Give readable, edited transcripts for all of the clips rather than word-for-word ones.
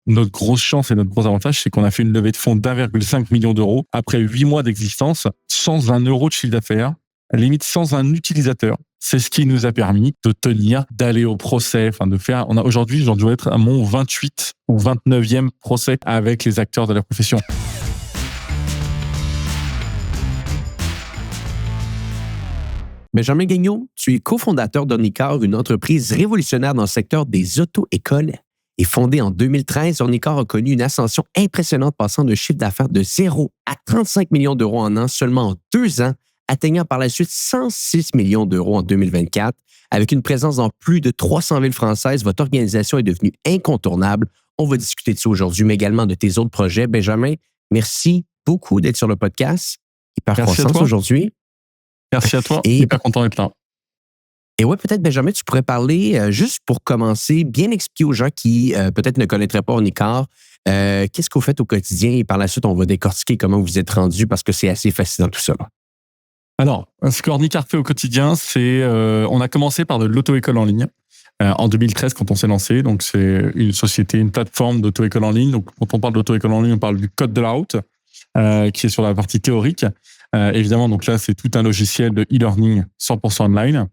notre grosse chance et notre gros avantage, c'est qu'on a fait une levée de fonds d'1,5 million d'euros après 8 mois d'existence, sans 1 euro de chiffre d'affaires, limite sans un utilisateur. C'est ce qui nous a permis de tenir, d'aller au procès, de faire. Aujourd'hui, j'en dois être à mon 28 ou 29e procès avec les acteurs de la profession. Benjamin Gagnon, tu es cofondateur d'Ornicar, une entreprise révolutionnaire dans le secteur des auto-écoles. Et fondée en 2013, Ornicar a connu une ascension impressionnante, passant d'un chiffre d'affaires de 0 à 35 millions d'euros en an seulement en 2 ans, atteignant par la suite 106 millions d'euros en 2024. Avec une présence dans plus de 300 villes françaises, votre organisation est devenue incontournable. On va discuter de ça aujourd'hui, mais également de tes autres projets. Benjamin, merci beaucoup d'être sur le podcast. Hypercroissance aujourd'hui. Merci à toi. Et hyper content d'être là. Et ouais, peut-être, Benjamin, tu pourrais parler, juste pour commencer, bien expliquer aux gens qui peut-être ne connaîtraient pas Ornicar, qu'est-ce que vous faites au quotidien et par la suite, on va décortiquer comment vous êtes rendu parce que c'est assez fascinant tout ça. Alors, ce qu'Ornicar fait au quotidien, c'est on a commencé par de l'auto-école en ligne en 2013 quand on s'est lancé. Donc, c'est une société, une plateforme d'auto-école en ligne. Donc, quand on parle d'auto-école en ligne, on parle du code de la route qui est sur la partie théorique. Évidemment, donc là, c'est tout un logiciel de e-learning 100% online.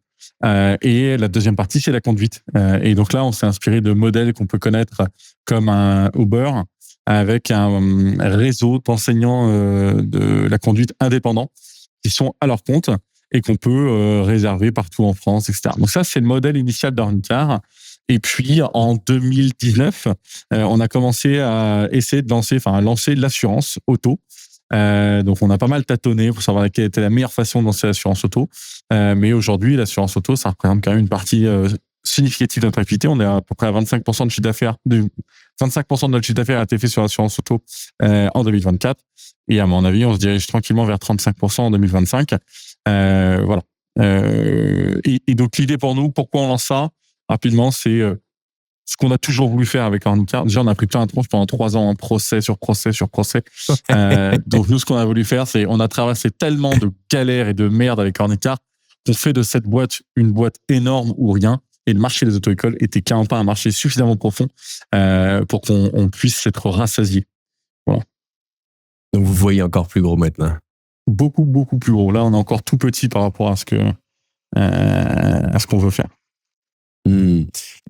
Et la deuxième partie, c'est la conduite. Et donc là, on s'est inspiré de modèles qu'on peut connaître comme un Uber avec un réseau d'enseignants de la conduite indépendants qui sont à leur compte et qu'on peut réserver partout en France, etc. Donc ça, c'est le modèle initial d'Ornicar. Et puis, en 2019, on a commencé à essayer de lancer l'assurance auto. Donc, on a pas mal tâtonné pour savoir quelle était la meilleure façon de lancer l'assurance auto. Mais aujourd'hui, l'assurance auto, ça représente quand même une partie significative de notre activité. On est à peu près à 25% de chiffre d'affaires. 25% de notre chiffre d'affaires a été fait sur l'assurance auto en 2024. Et à mon avis, on se dirige tranquillement vers 35% en 2025. Voilà. Et donc, l'idée pour nous, pourquoi on lance ça rapidement, c'est ce qu'on a toujours voulu faire avec Ornicar. Déjà, on a pris plein de tronches pendant 3 ans, procès sur procès sur procès. Donc, nous, ce qu'on a voulu faire, c'est on a traversé tellement de galères et de merde avec Ornicar qu'on fait de cette boîte une boîte énorme ou rien. Et le marché des auto-écoles était clairement pas un marché suffisamment profond pour qu'on puisse s'être rassasié. Voilà. Donc, vous voyez encore plus gros maintenant. Beaucoup, beaucoup plus gros. Là, on est encore tout petit par rapport à ce qu'on veut faire.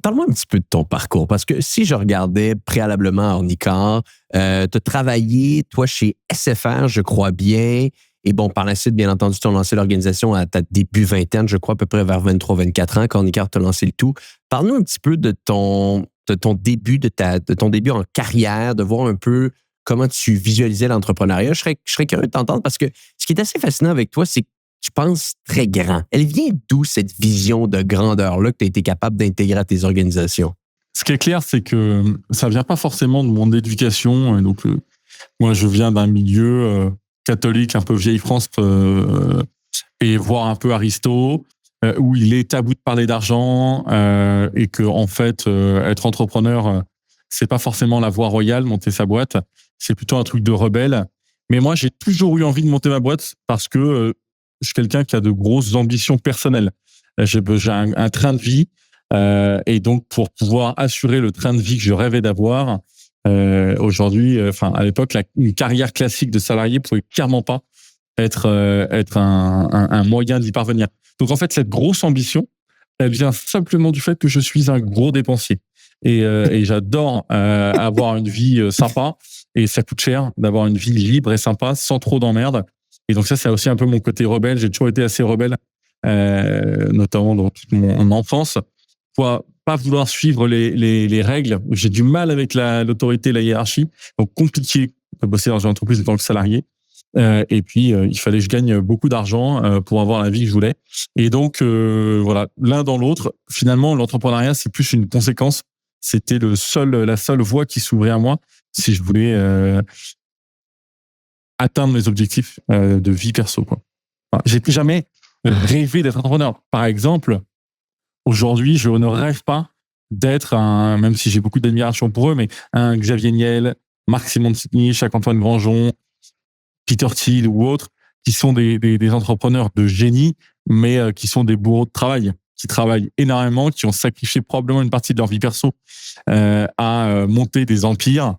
Parle-moi un petit peu de ton parcours, parce que si je regardais préalablement Ornicar, tu as travaillé, toi, chez SFR, je crois bien, et bon, par la suite, bien entendu, tu as lancé l'organisation à ta début vingtaine, je crois, à peu près vers 23-24 ans, quand Ornicar t'a lancé le tout. Parle-nous un petit peu de ton début, de ton début en carrière, de voir un peu comment tu visualisais l'entrepreneuriat. Je serais curieux de t'entendre, parce que ce qui est assez fascinant avec toi, c'est que tu penses très grand. Elle vient d'où cette vision de grandeur-là que tu as été capable d'intégrer à tes organisations? Ce qui est clair, c'est que ça vient pas forcément de mon éducation. Donc, moi, je viens d'un milieu catholique, un peu vieille France, et voire un peu aristo, où il est tabou de parler d'argent, et que en fait, être entrepreneur, c'est pas forcément la voie royale, monter sa boîte. C'est plutôt un truc de rebelle. Mais moi, j'ai toujours eu envie de monter ma boîte parce que je suis quelqu'un qui a de grosses ambitions personnelles. J'ai un train de vie, et donc pour pouvoir assurer le train de vie que je rêvais d'avoir, aujourd'hui, à l'époque, une carrière classique de salarié pouvait clairement pas être un moyen d'y parvenir. Donc en fait, cette grosse ambition, elle vient simplement du fait que je suis un gros dépensier et j'adore avoir une vie sympa, et ça coûte cher d'avoir une vie libre et sympa sans trop d'emmerdes. Et donc ça, c'est aussi un peu mon côté rebelle. J'ai toujours été assez rebelle, notamment dans toute mon enfance, pour pas vouloir suivre les règles. J'ai du mal avec l'autorité, la hiérarchie. Donc compliqué de bosser dans une entreprise en tant que salarié. Et puis, il fallait que je gagne beaucoup d'argent pour avoir la vie que je voulais. Et donc, voilà, l'un dans l'autre, finalement, l'entrepreneuriat, c'est plus une conséquence. C'était la seule voie qui s'ouvrait à moi si je voulais atteindre mes objectifs de vie perso, quoi. Enfin, j'ai plus jamais rêvé d'être entrepreneur. Par exemple, aujourd'hui, je ne rêve pas d'être même si j'ai beaucoup d'admiration pour eux, mais un Xavier Niel, Marc Simoncini, Jacques-Antoine Granjon, Peter Thiel ou autres, qui sont des entrepreneurs de génie, mais qui sont des bourreaux de travail. qui travaillent énormément, qui ont sacrifié probablement une partie de leur vie perso à monter des empires.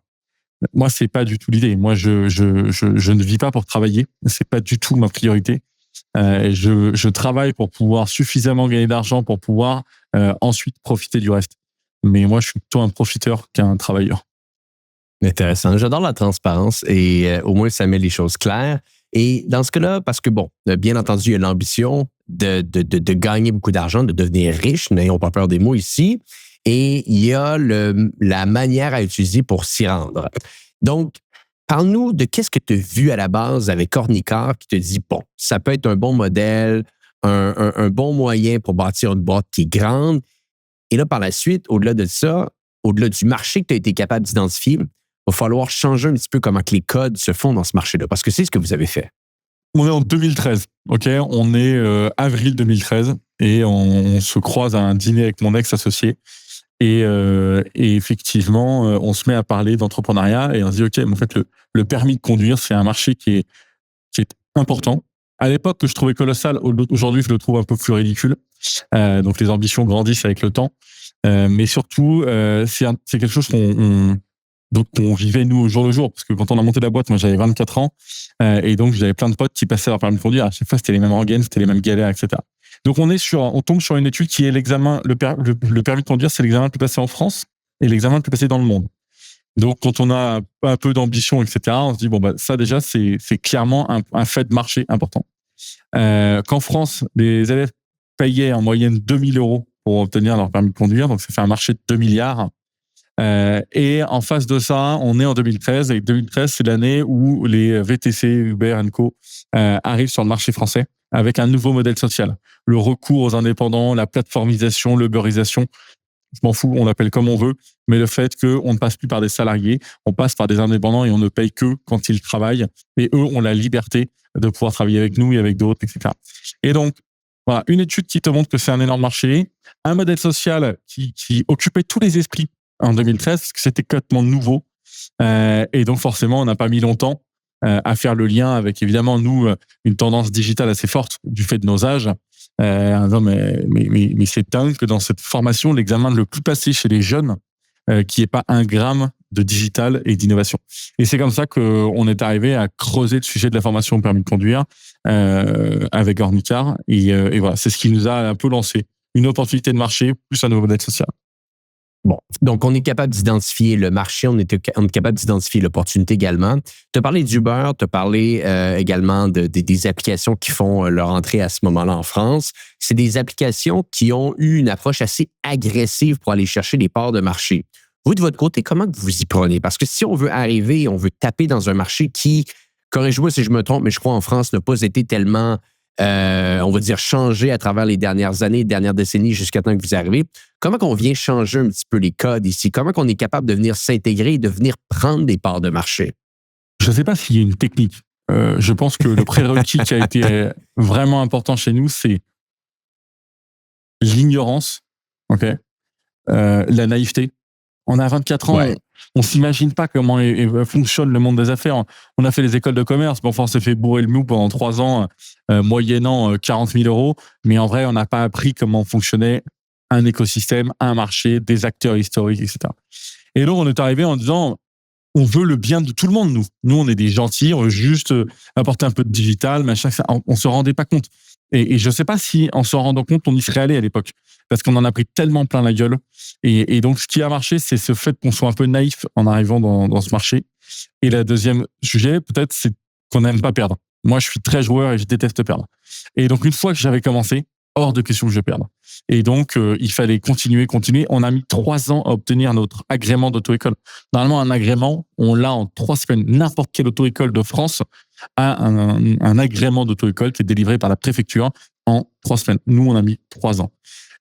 Moi, c'est pas du tout l'idée. Moi, je ne vis pas pour travailler. C'est pas du tout ma priorité. Je travaille pour pouvoir suffisamment gagner d'argent pour pouvoir ensuite profiter du reste. Mais moi, je suis plutôt un profiteur qu'un travailleur. Intéressant. J'adore la transparence et au moins, ça met les choses claires. Et dans ce cas-là, parce que, bon, bien entendu, il y a l'ambition de gagner beaucoup d'argent, de devenir riche, n'ayons pas peur des mots ici, et il y a la manière à utiliser pour s'y rendre. Donc, parle-nous de qu'est-ce que tu as vu à la base avec Ornicar qui te dit, bon, ça peut être un bon modèle, un bon moyen pour bâtir une boîte qui est grande. Et là, par la suite, au-delà de ça, au-delà du marché que tu as été capable d'identifier, il va falloir changer un petit peu comment que les codes se font dans ce marché-là, parce que c'est ce que vous avez fait. On est en 2013, ok. On est avril 2013 et on se croise à un dîner avec mon ex-associé. Et effectivement, on se met à parler d'entrepreneuriat et on se dit, ok, mais en fait, le permis de conduire, c'est un marché qui est important. À l'époque, que je trouvais colossal, aujourd'hui, je le trouve un peu plus ridicule. Donc, les ambitions grandissent avec le temps. Mais surtout, c'est quelque chose qu'on vivait, nous, au jour le jour. Parce que quand on a monté la boîte, moi, j'avais 24 ans. Et donc, j'avais plein de potes qui passaient leur permis de conduire. À chaque fois, c'était les mêmes rengaines, c'était les mêmes galères, etc. Donc, on tombe sur une étude qui est l'examen, le permis de conduire, c'est l'examen le plus passé en France et l'examen le plus passé dans le monde. Donc, quand on a un peu d'ambition, etc., on se dit, bon, bah, ça, déjà, c'est clairement un fait de marché important. Qu'en France, les élèves payaient en moyenne 2 000 € pour obtenir leur permis de conduire. Donc, ça fait un marché de 2 milliards. Et en face de ça, on est en 2013. Et 2013, c'est l'année où les VTC, Uber & Co. Arrivent sur le marché français avec un nouveau modèle social. Le recours aux indépendants, la plateformisation, l'uberisation, je m'en fous, on l'appelle comme on veut, mais le fait qu'on ne passe plus par des salariés, on passe par des indépendants et on ne paye que quand ils travaillent. Et eux ont la liberté de pouvoir travailler avec nous et avec d'autres, etc. Et donc, voilà, une étude qui te montre que c'est un énorme marché, un modèle social qui occupait tous les esprits en 2013, parce que c'était complètement nouveau. Et donc, forcément, on n'a pas mis longtemps à faire le lien avec, évidemment, nous, une tendance digitale assez forte du fait de nos âges. Non, mais c'est dingue que dans cette formation, l'examen le plus passé chez les jeunes, qu'il n'y ait pas un gramme de digital et d'innovation. Et c'est comme ça qu'on est arrivé à creuser le sujet de la formation au permis de conduire avec Ornicar. Et voilà, c'est ce qui nous a un peu lancé. Une opportunité de marché plus un nouveau modèle social. Bon, donc on est capable d'identifier le marché, on est capable d'identifier l'opportunité également. Tu as parlé d'Uber, tu as parlé également des applications qui font leur entrée à ce moment-là en France. C'est des applications qui ont eu une approche assez agressive pour aller chercher des parts de marché. Vous, de votre côté, comment vous y prenez? Parce que si on veut arriver, on veut taper dans un marché qui, corrige-moi si je me trompe, mais je crois en France n'a pas été tellement... on va dire, changé à travers les dernières années, dernières décennies jusqu'à temps que vous arrivez. Comment qu'on vient changer un petit peu les codes ici? Comment qu'on est capable de venir s'intégrer et de venir prendre des parts de marché? Je ne sais pas s'il y a une technique. Je pense que le prérequis qui a été vraiment important chez nous, c'est l'ignorance, okay, la naïveté. On a 24 ans, ouais. On s'imagine pas comment fonctionne le monde des affaires. On a fait les écoles de commerce, bon, enfin, on s'est fait bourrer le mou pendant 3 ans, moyennant 40 000 €. Mais en vrai, on n'a pas appris comment fonctionnait un écosystème, un marché, des acteurs historiques, etc. Et donc, on est arrivé en disant, on veut le bien de tout le monde, nous. Nous, on est des gentils, on veut juste apporter un peu de digital, machin. On se rendait pas compte. Et je sais pas si, en s'en rendant compte, on y serait allé à l'époque. Parce qu'on en a pris tellement plein la gueule. Et donc, ce qui a marché, c'est ce fait qu'on soit un peu naïf en arrivant dans ce marché. Et le deuxième sujet, peut-être, c'est qu'on n'aime pas perdre. Moi, je suis très joueur et je déteste perdre. Et donc, une fois que j'avais commencé, hors de question que je perde. Et donc, il fallait continuer. On a mis 3 ans à obtenir notre agrément d'auto-école. Normalement, un agrément, on l'a en 3 semaines. N'importe quelle auto-école de France a un agrément d'auto-école qui est délivré par la préfecture en 3 semaines. Nous, on a mis 3 ans.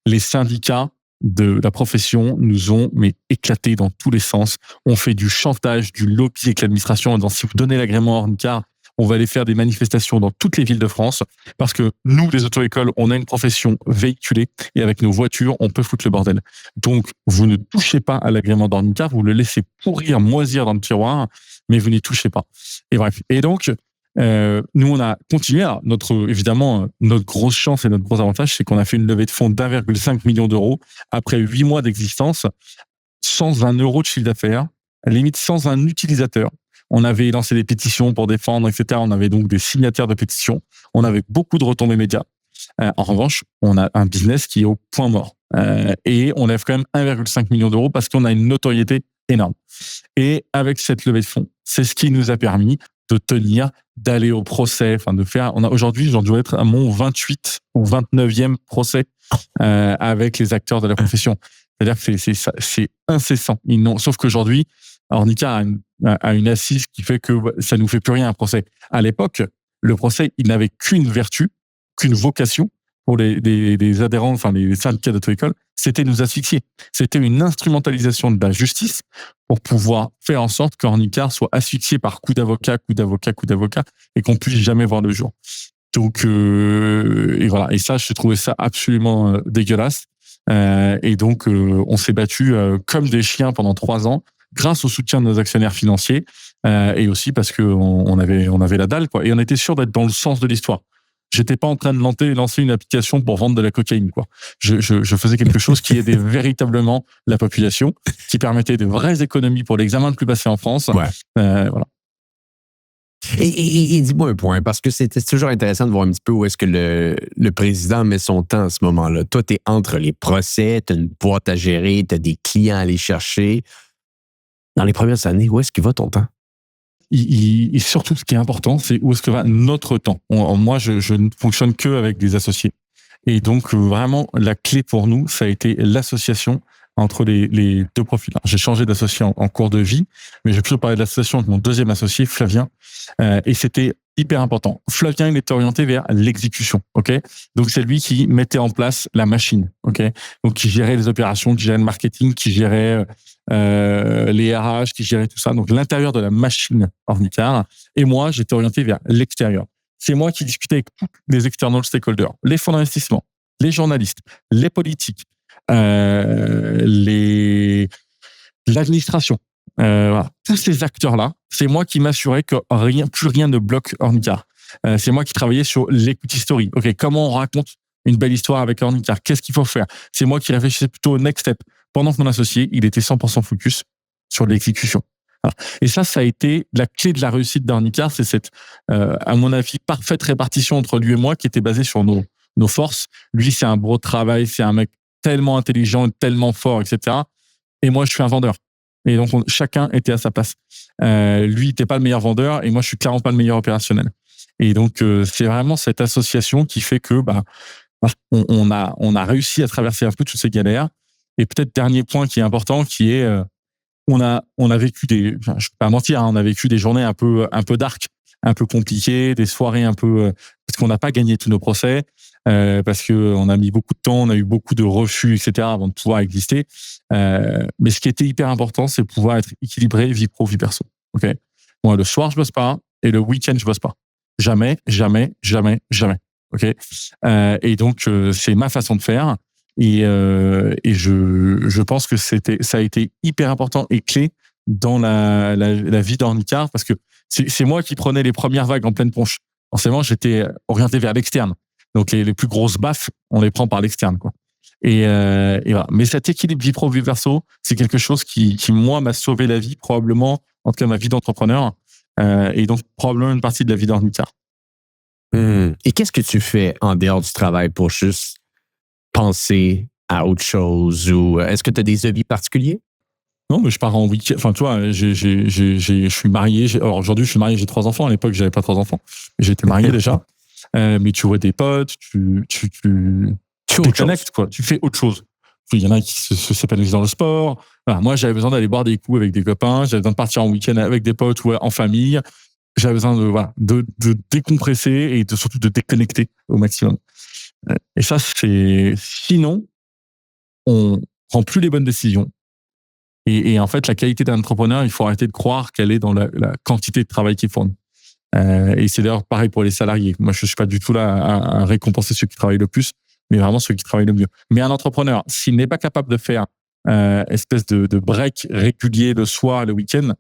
Les syndicats de la profession nous ont éclaté dans tous les sens. On fait du chantage, du lobby avec l'administration en disant si vous donnez l'agrément Ornicar, on va aller faire des manifestations dans toutes les villes de France parce que nous, les auto-écoles, on a une profession véhiculée et avec nos voitures, on peut foutre le bordel. Donc, vous ne touchez pas à l'agrément d'Ornicar, vous le laissez pourrir, moisir dans le tiroir, mais vous n'y touchez pas. Et bref. Et donc, Nous, on a continué. Alors, évidemment, notre grosse chance et notre gros avantage, c'est qu'on a fait une levée de fonds d'1,5 million d'euros après 8 mois d'existence, sans un euro de chiffre d'affaires, à la limite sans un utilisateur. On avait lancé des pétitions pour défendre, etc. On avait donc des signataires de pétitions. On avait beaucoup de retombées médias. En revanche, on a un business qui est au point mort. Et on lève quand même 1,5 million d'euros parce qu'on a une notoriété énorme. Et avec cette levée de fonds, c'est ce qui nous a permis de tenir, d'aller au procès, de faire. Aujourd'hui, j'en dois être à mon 28 ou 29e procès avec les acteurs de la profession. C'est-à-dire que c'est incessant. Sauf qu'aujourd'hui, Ornicar a une assise qui fait que ça nous fait plus rien un procès. À l'époque, le procès, il n'avait qu'une vertu, qu'une vocation pour les adhérents, les syndicats d'auto-école, c'était nous asphyxier. C'était une instrumentalisation de la justice pour pouvoir faire en sorte qu'Ornicar soit asphyxié par coup d'avocat, et qu'on puisse jamais voir le jour. Donc, et voilà. Et ça, je trouvais ça absolument dégueulasse. Et donc, on s'est battu comme des chiens pendant 3 ans, grâce au soutien de nos actionnaires financiers, et aussi parce que on avait la dalle, quoi. Et on était sûr d'être dans le sens de l'histoire. J'étais pas en train de lancer une application pour vendre de la cocaïne, quoi. Je faisais quelque chose qui aidait véritablement la population, qui permettait de vraies économies pour l'examen de plus passé en France. Ouais. Voilà. Et dis-moi un point, parce que c'est toujours intéressant de voir un petit peu où est-ce que le président met son temps à ce moment-là. Toi, tu es entre les procès, tu as une boîte à gérer, tu as des clients à aller chercher. Dans les premières années, où est-ce qu'il va ton temps? Et surtout, ce qui est important, c'est où est-ce que va notre temps. Moi, je ne fonctionne que avec des associés. Et donc, vraiment, la clé pour nous, ça a été l'association entre les deux profils. Alors, j'ai changé d'associé en cours de vie, mais j'ai toujours parlé de l'association avec mon deuxième associé, Flavien, et c'était hyper important. Flavien, il était orienté vers l'exécution, ok. Donc, c'est lui qui mettait en place la machine, ok. Donc, qui gérait les opérations, qui gérait le marketing, qui gérait les RH, qui gérait tout ça. Donc, l'intérieur de la machine Ornicar. Et moi, j'étais orienté vers l'extérieur. C'est moi qui discutais avec tous les external stakeholders, les fonds d'investissement, les journalistes, les politiques, l'administration. Voilà. Tous ces acteurs-là, c'est moi qui m'assurais que plus rien ne bloque Ornicar. C'est moi qui travaillais sur l'equity story. Ok, comment on raconte une belle histoire avec Ornicar? Qu'est-ce qu'il faut faire? C'est moi qui réfléchissais plutôt au next step. Pendant que mon associé, il était 100% focus sur l'exécution. Voilà. Et ça a été la clé de la réussite d'Ornicar. C'est cette, à mon avis, parfaite répartition entre lui et moi qui était basée sur nos forces. Lui, c'est un gros travail, c'est un mec tellement intelligent, tellement fort, etc. Et moi, je suis un vendeur. Et donc, chacun était à sa place. Lui, il n'était pas le meilleur vendeur et moi, je suis clairement pas le meilleur opérationnel. Et donc, c'est vraiment cette association qui fait que on a réussi à traverser un peu toutes ces galères. Et peut-être dernier point qui est important, qui est on a vécu je ne vais pas mentir, on a vécu des journées un peu dark, un peu compliquées, des soirées un peu parce qu'on n'a pas gagné tous nos procès, parce que on a mis beaucoup de temps, on a eu beaucoup de refus, etc. avant de pouvoir exister. Mais ce qui était hyper important, c'est pouvoir être équilibré vie pro, vie perso. Ok. Moi, le soir, je bosse pas et le week-end, je bosse pas. Jamais. Ok. Et donc, c'est ma façon de faire. Et je pense que ça a été hyper important et clé dans la vie d'Ornicar parce que c'est moi qui prenais les premières vagues en pleine ponche. Forcément, j'étais orienté vers l'externe. Donc, les plus grosses baffes, on les prend par l'externe, quoi. Et voilà. Mais cet équilibre vie pro, vie perso, c'est quelque chose qui moi, m'a sauvé la vie, probablement, en tout cas, ma vie d'entrepreneur. Et donc, probablement une partie de la vie d'Ornicar. Et qu'est-ce que tu fais en dehors du travail pour juste penser à autre chose ou est-ce que tu as des hobbies particuliers? Non, mais je pars en week-end. Enfin, tu vois, je suis marié. Alors aujourd'hui, je suis marié, j'ai 3 enfants. À l'époque, j'avais pas 3 enfants. J'étais marié déjà. Mais tu vois des potes, tu déconnectes, quoi. Tu fais autre chose. Il y en a qui s'épanouissent dans le sport. Voilà, moi, j'avais besoin d'aller boire des coups avec des copains. J'avais besoin de partir en week-end avec des potes ou en famille. J'avais besoin de décompresser et surtout de déconnecter au maximum. Et ça, sinon, on prend plus les bonnes décisions. Et en fait, la qualité d'un entrepreneur, il faut arrêter de croire qu'elle est dans la quantité de travail qu'il fournit. Et c'est d'ailleurs pareil pour les salariés. Moi, je suis pas du tout là à récompenser ceux qui travaillent le plus, mais vraiment ceux qui travaillent le mieux. Mais un entrepreneur, s'il n'est pas capable de faire espèce de break régulier le soir, le week-end,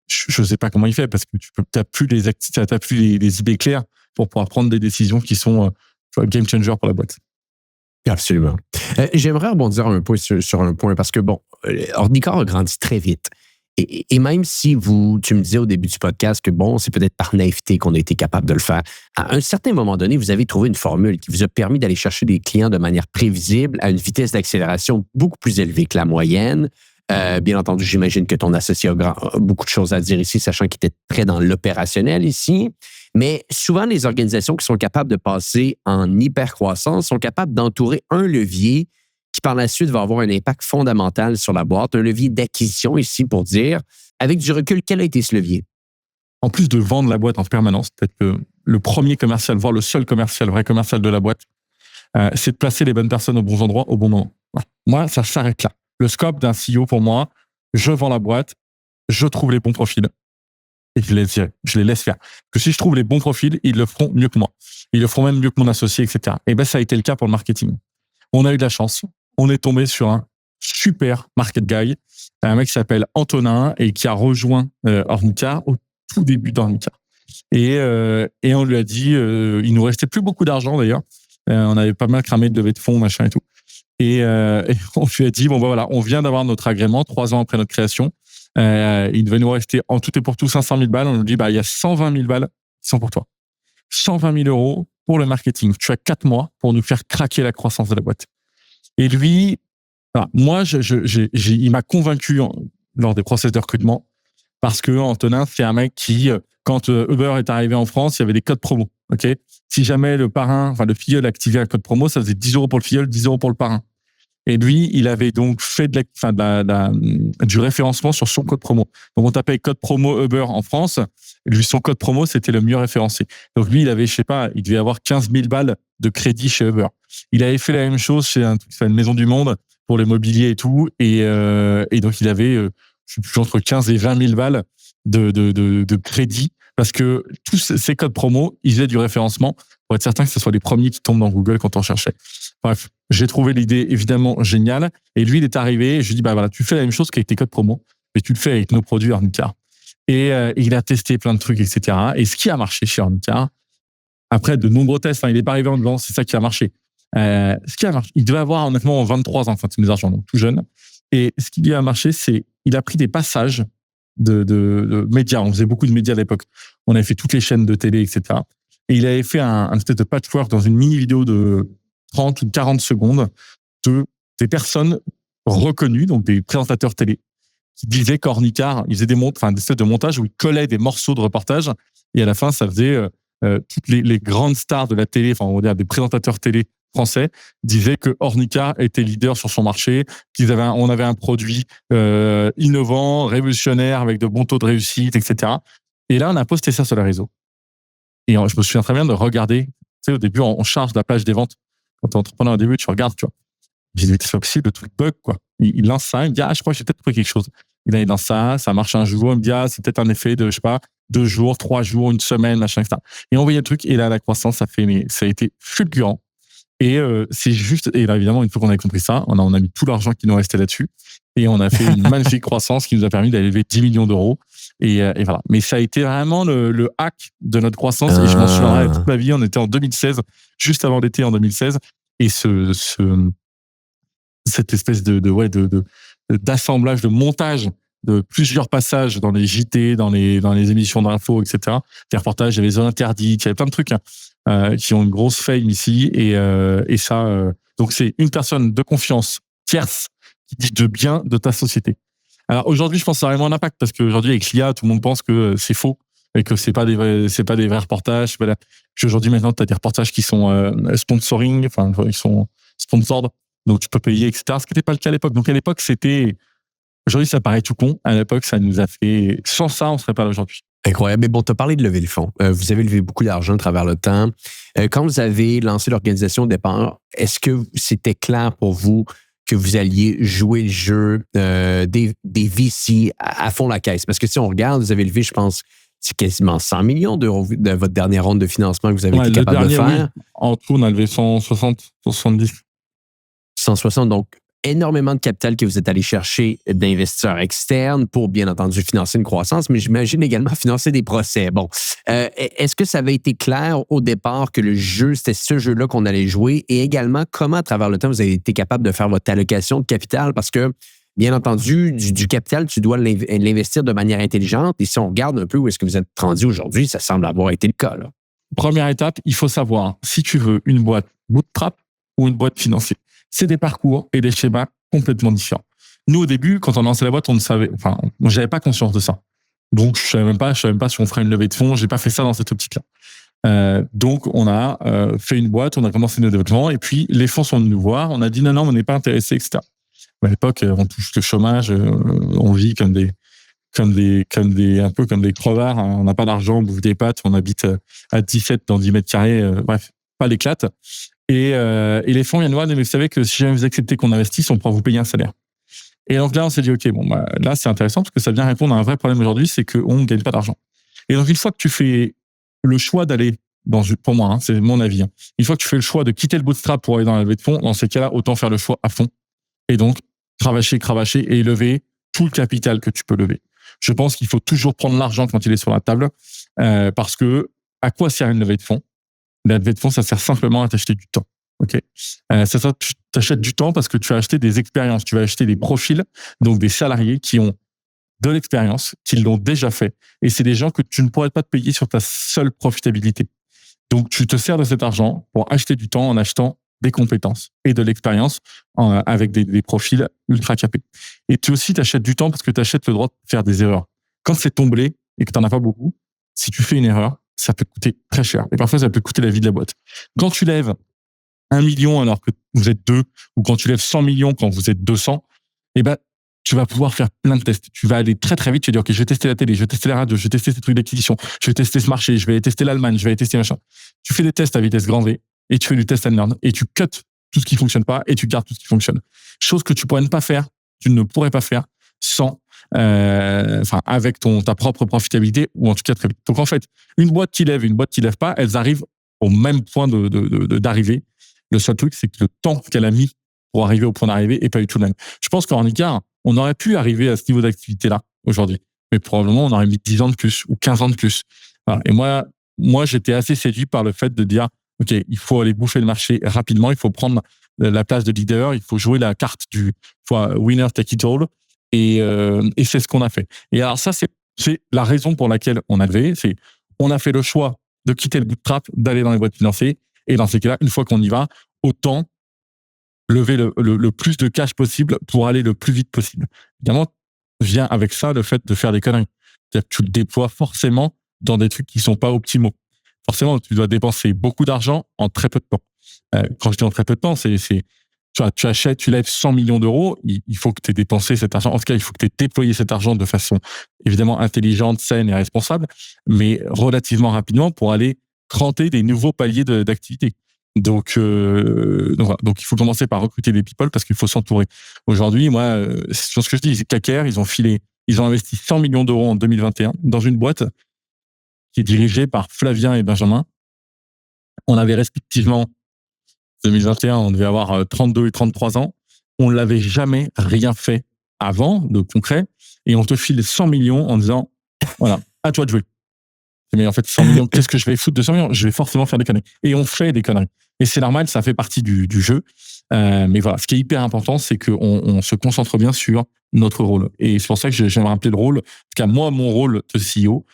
je sais pas comment il fait parce que t'as plus les idées claires pour pouvoir prendre des décisions qui sont game changer pour la boîte. Absolument. J'aimerais rebondir un peu sur un point parce que, bon, Ornicar a grandi très vite. Et même si tu me disais au début du podcast que, bon, c'est peut-être par naïveté qu'on a été capable de le faire, à un certain moment donné, vous avez trouvé une formule qui vous a permis d'aller chercher des clients de manière prévisible à une vitesse d'accélération beaucoup plus élevée que la moyenne. Bien entendu, j'imagine que ton associé a beaucoup de choses à dire ici, sachant qu'il était très dans l'opérationnel ici. Mais souvent, les organisations qui sont capables de passer en hypercroissance sont capables d'entourer un levier qui, par la suite, va avoir un impact fondamental sur la boîte, un levier d'acquisition ici pour dire, avec du recul, quel a été ce levier? En plus de vendre la boîte en permanence, peut-être le premier commercial, voire le seul commercial, vrai commercial de la boîte, c'est de placer les bonnes personnes aux bons endroits au bon moment. Voilà. Moi, ça s'arrête là. Le scope d'un CEO, pour moi, je vends la boîte, je trouve les bons profils et je les laisse faire. Que si je trouve les bons profils, ils le feront mieux que moi. Ils le feront même mieux que mon associé, etc. Et ben, ça a été le cas pour le marketing. On a eu de la chance. On est tombé sur un super market guy, un mec qui s'appelle Antonin et qui a rejoint Ornicar au tout début d'Ornicar. Et on lui a dit, il nous restait plus beaucoup d'argent d'ailleurs. On avait pas mal cramé de levée de fonds, machin et tout. Et on lui a dit, bon, bah voilà, on vient d'avoir notre agrément 3 ans après notre création. Il devait nous rester en tout et pour tout 500 000 balles. On nous dit, bah, il y a 120 000 balles qui sont pour toi. 120 000 euros pour le marketing. Tu as 4 mois pour nous faire craquer la croissance de la boîte. Et lui, voilà, moi, il m'a convaincu lors des process de recrutement parce que Antonin, c'est un mec qui, quand Uber est arrivé en France, il y avait des codes promo. Ok, si jamais le filleul activait un code promo, ça faisait 10 euros pour le filleul, 10 euros pour le parrain. Et lui, il avait donc fait du référencement sur son code promo. Donc, on tapait code promo Uber en France. Et lui, son code promo, c'était le mieux référencé. Donc, lui, il avait, je sais pas, il devait avoir 15 000 balles de crédit chez Uber. Il avait fait la même chose chez une maison du monde pour l'immobilier et tout. Et donc, il avait, je sais plus, entre 15 et 20 000 balles de crédit parce que tous ces codes promo, ils faisaient du référencement pour être certain que ce soit les premiers qui tombent dans Google quand on cherchait. Bref, j'ai trouvé l'idée évidemment géniale. Et lui, il est arrivé. Et je lui dis, bah voilà, tu fais la même chose qu'avec tes codes promo, mais tu le fais avec nos produits Ornicar. Et il a testé plein de trucs, etc. Et ce qui a marché chez Ornicar, après de nombreux tests, il n'est pas arrivé en disant c'est ça qui a marché. Ce qui a marché, il devait avoir honnêtement 23 ans quand il nous a rejoint, donc tout jeune. Et ce qui lui a marché, c'est il a pris des passages de médias. On faisait beaucoup de médias à l'époque. On avait fait toutes les chaînes de télé, etc. Et il avait fait un espèce de patchwork dans une mini-vidéo de 30 ou 40 secondes des personnes reconnues, donc des présentateurs télé, qui disaient qu'Ornicar, ils faisaient des espèces de montages où ils collaient des morceaux de reportage. Et à la fin, ça faisait toutes les grandes stars de la télé, on va dire des présentateurs télé français, disaient que Ornicar était leader sur son marché, on avait un produit innovant, révolutionnaire, avec de bons taux de réussite, etc. Et là, on a posté ça sur les réseaux. Et je me souviens très bien de regarder. Tu sais, au début, on charge la page des ventes. Quand tu es entrepreneur au début, tu regardes, tu vois. J'ai dit, c'est possible, le truc bug, quoi. Il lance ça, il me dit, je crois que j'ai peut-être trouvé quelque chose. Il lance ça marche un jour, il me dit, c'est peut-être un effet de, je sais pas, 2 jours, 3 jours, une semaine, machin, etc. Et on voyait le truc, et là, la croissance, ça a été fulgurant. Et c'est juste, et là, évidemment, une fois qu'on avait compris ça, on a mis tout l'argent qui nous restait là-dessus, et on a fait une magnifique croissance qui nous a permis d'aller lever 10 millions d'euros. Et voilà. Mais ça a été vraiment le hack de notre croissance, et je m'en souviendrai toute ma vie. On était en 2016, juste avant l'été en 2016, et cette espèce d'assemblage, de montage de plusieurs passages dans les JT, dans les émissions d'infos, etc. Des reportages, il y avait zones interdites, il y avait plein de trucs qui ont une grosse fame ici. Et ça, donc c'est une personne de confiance tierce qui dit de bien de ta société. Alors aujourd'hui, je pense que ça a vraiment un impact parce qu'aujourd'hui, avec l'IA, tout le monde pense que c'est faux et que c'est pas des vrais reportages. Aujourd'hui, maintenant, tu as des reportages qui sont sponsoring, ils sont sponsored, donc tu peux payer, etc. Ce qui n'était pas le cas à l'époque. Donc à l'époque, aujourd'hui, ça paraît tout con. À l'époque, ça nous a fait... Sans ça, on ne serait pas là aujourd'hui. Incroyable. Mais bon, tu as parlé de lever le fonds. Vous avez levé beaucoup d'argent à travers le temps. Quand vous avez lancé l'organisation au départ, est-ce que c'était clair pour vous que vous alliez jouer le jeu des VC à fond la caisse? Parce que si on regarde, vous avez levé, je pense, c'est quasiment 100 millions d'euros de votre dernière ronde de financement que vous avez été capable de faire. Oui. En tout, on a levé 160, 170. 160, donc énormément de capital que vous êtes allé chercher d'investisseurs externes pour, bien entendu, financer une croissance, mais j'imagine également financer des procès. Bon, est-ce que ça avait été clair au départ que le jeu, c'était ce jeu-là qu'on allait jouer et également comment, à travers le temps, vous avez été capable de faire votre allocation de capital? Parce que, bien entendu, du capital, tu dois l'investir de manière intelligente. Et si on regarde un peu où est-ce que vous êtes rendu aujourd'hui, ça semble avoir été le cas, là. Première étape, il faut savoir si tu veux une boîte bootstrap ou une boîte financée. C'est des parcours et des schémas complètement différents. Nous, au début, quand on lançait la boîte, on ne savait, enfin, j'avais pas conscience de ça. Donc, je savais même pas si on ferait une levée de fonds. J'ai pas fait ça dans cette optique-là. Donc, on a fait une boîte, on a commencé nos développements et puis les fonds sont venus nous voir. On a dit non, on n'est pas intéressé, etc. À l'époque, on touche le chômage, on vit un peu comme des crevards. On n'a pas d'argent, on bouffe des pâtes, on habite à 17 dans 10 mètres carrés. Bref, pas l'éclate. Et les fonds viennent nous voir, mais vous savez que si jamais vous acceptez qu'on investisse, on pourra vous payer un salaire. Et donc là, on s'est dit, OK, là, c'est intéressant parce que ça vient répondre à un vrai problème aujourd'hui, c'est qu'on ne gagne pas d'argent. Et donc, une fois que tu fais le choix d'aller pour moi, c'est mon avis, une fois que tu fais le choix de quitter le bootstrap pour aller dans la levée de fonds, dans ces cas-là, autant faire le choix à fond. Et donc, cravacher et lever tout le capital que tu peux lever. Je pense qu'il faut toujours prendre l'argent quand il est sur la table parce que à quoi sert une levée de fonds? La levée de fonds, ça sert simplement à t'acheter du temps. Ok. Tu t'achètes du temps parce que tu as acheté des expériences, tu vas acheter des profils, donc des salariés qui ont de l'expérience, qui l'ont déjà fait. Et c'est des gens que tu ne pourrais pas te payer sur ta seule profitabilité. Donc, tu te sers de cet argent pour acheter du temps en achetant des compétences et de l'expérience avec des profils ultra capés. Et tu aussi t'achètes du temps parce que tu achètes le droit de faire des erreurs. Quand c'est ton blé et que tu n'en as pas beaucoup, si tu fais une erreur, ça peut coûter très cher. Et parfois, ça peut coûter la vie de la boîte. Quand tu lèves 1 million alors que vous êtes 2, ou quand tu lèves 100 millions quand vous êtes 200, eh ben, tu vas pouvoir faire plein de tests. Tu vas aller très très vite. Tu vas dire, OK, je vais tester la télé, je vais tester la radio, je vais tester ces trucs d'acquisition, je vais tester ce marché, je vais tester l'Allemagne, je vais tester machin. Tu fais des tests à vitesse grand V et tu fais du test and learn et tu cuts tout ce qui fonctionne pas et tu gardes tout ce qui fonctionne. Chose que tu ne pourrais pas faire sans, avec ta propre profitabilité ou en tout cas très vite. Donc en fait, une boîte qui lève pas, elles arrivent au même point d'arrivée. Le seul truc, c'est que le temps qu'elle a mis pour arriver au point d'arrivée est pas du tout le même. Je pense qu'en Icare, on aurait pu arriver à ce niveau d'activité-là aujourd'hui, mais probablement on aurait mis 10 ans de plus ou 15 ans de plus. Voilà. Et moi, j'étais assez séduit par le fait de dire, OK, il faut aller bouffer le marché rapidement, il faut prendre la place de leader, il faut jouer la carte du winner take it all, et c'est ce qu'on a fait. Et alors ça, c'est la raison pour laquelle on a levé, on a fait le choix de quitter le bootstrap, d'aller dans les boîtes financées, et dans ces cas-là, une fois qu'on y va, autant lever le plus de cash possible pour aller le plus vite possible. Évidemment, vient avec ça le fait de faire des conneries. C'est-à-dire que tu le déploies forcément dans des trucs qui sont pas optimaux. Forcément, tu dois dépenser beaucoup d'argent en très peu de temps. Quand je dis en très peu de temps, tu lèves 100 millions d'euros, il faut que tu aies dépensé cet argent. En tout cas, il faut que tu aies déployé cet argent de façon évidemment intelligente, saine et responsable, mais relativement rapidement pour aller cranter des nouveaux paliers d'activité. Donc, voilà. Donc, il faut commencer par recruter des people parce qu'il faut s'entourer. Aujourd'hui, moi, c'est ce que je dis, KKR, ils ont investi 100 millions d'euros en 2021 dans une boîte qui est dirigée par Flavien et Benjamin. On avait respectivement 2021, on devait avoir 32 et 33 ans. On l'avait jamais rien fait avant de concret. Et on te file 100 millions en disant, voilà, à toi de jouer. Mais en fait, 100 millions, qu'est-ce que je vais foutre de 100 millions? Je vais forcément faire des conneries. Et on fait des conneries. Et c'est normal, ça fait partie du jeu. Mais voilà, ce qui est hyper important, c'est qu'on se concentre bien sur notre rôle. Et c'est pour ça que j'aimerais rappeler le rôle. En tout cas, moi, mon rôle de CEO,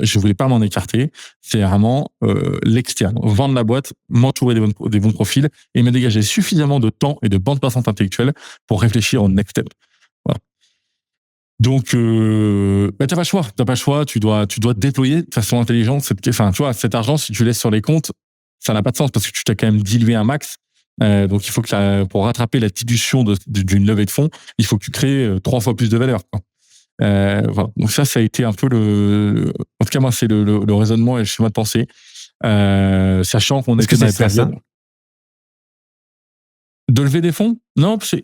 je voulais pas m'en écarter. C'est vraiment l'externe. Vendre la boîte, m'entourer des bons profils et me dégager suffisamment de temps et de bande passante intellectuelle pour réfléchir au next step. Voilà. Donc, t'as pas le choix. Tu dois déployer de façon intelligente cet argent. Si tu laisses sur les comptes, ça n'a pas de sens parce que tu t'as quand même dilué un max. Donc, il faut que pour rattraper la dilution d'une levée de fonds, il faut que tu crées 3 fois plus de valeur, quoi. Voilà. Donc ça a été un peu en tout cas moi c'est le raisonnement et le schéma de pensée, sachant qu'on est que dans les périodes de lever des fonds. Non, s'ils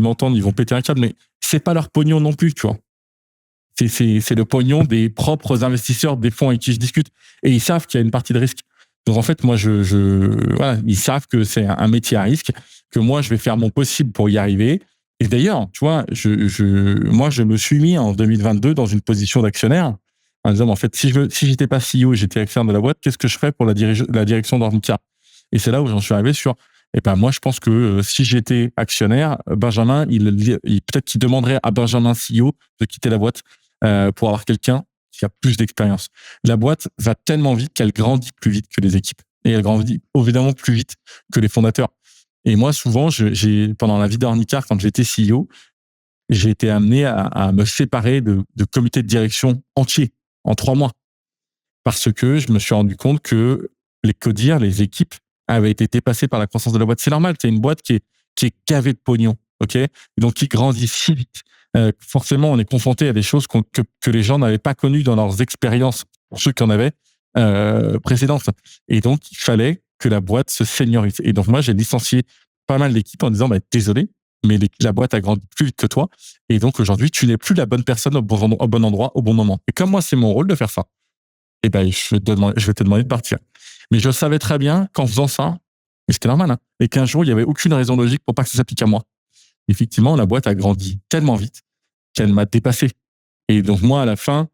m'entendent, ils vont péter un câble, mais c'est pas leur pognon non plus, tu vois. C'est le pognon des propres investisseurs des fonds avec qui je discute, et ils savent qu'il y a une partie de risque. Donc en fait, moi, voilà, ils savent que c'est un métier à risque, que moi, je vais faire mon possible pour y arriver. Et d'ailleurs, tu vois, moi, je me suis mis en 2022 dans une position d'actionnaire en disant, en fait, si j'étais pas CEO, j'étais actionnaire de la boîte, qu'est-ce que je ferais pour la direction d'Ornica? Et c'est là où j'en suis arrivé sur, moi, je pense que si j'étais actionnaire, Benjamin, peut-être qu'il demanderait à Benjamin CEO de quitter la boîte pour avoir quelqu'un qui a plus d'expérience. La boîte va tellement vite qu'elle grandit plus vite que les équipes. Et elle grandit évidemment plus vite que les fondateurs. Et moi, souvent, pendant la vie d'Ornicar, quand j'étais CEO, j'ai été amené à me séparer de comités de direction entiers en 3 mois. Parce que je me suis rendu compte que les CODIR, les équipes, avaient été dépassées par la croissance de la boîte. C'est normal, c'est une boîte qui est gavée de pognon, ok? Et donc, qui grandit si vite. Forcément, on est confronté à des choses que les gens n'avaient pas connues dans leurs expériences, pour ceux qui en avaient, précédentes. Et donc, il fallait que la boîte se seniorise. Et donc, moi, j'ai licencié pas mal d'équipes en disant, désolé, mais la boîte a grandi plus vite que toi. Et donc, aujourd'hui, tu n'es plus la bonne personne au bon endroit, au bon moment. Et comme moi, c'est mon rôle de faire ça, je vais te demander de partir. Mais je savais très bien qu'en faisant ça, et c'était normal, hein, et qu'un jour, il n'y avait aucune raison logique pour pas que ça s'applique à moi. Effectivement, la boîte a grandi tellement vite qu'elle m'a dépassé. Et donc, moi, à la fin,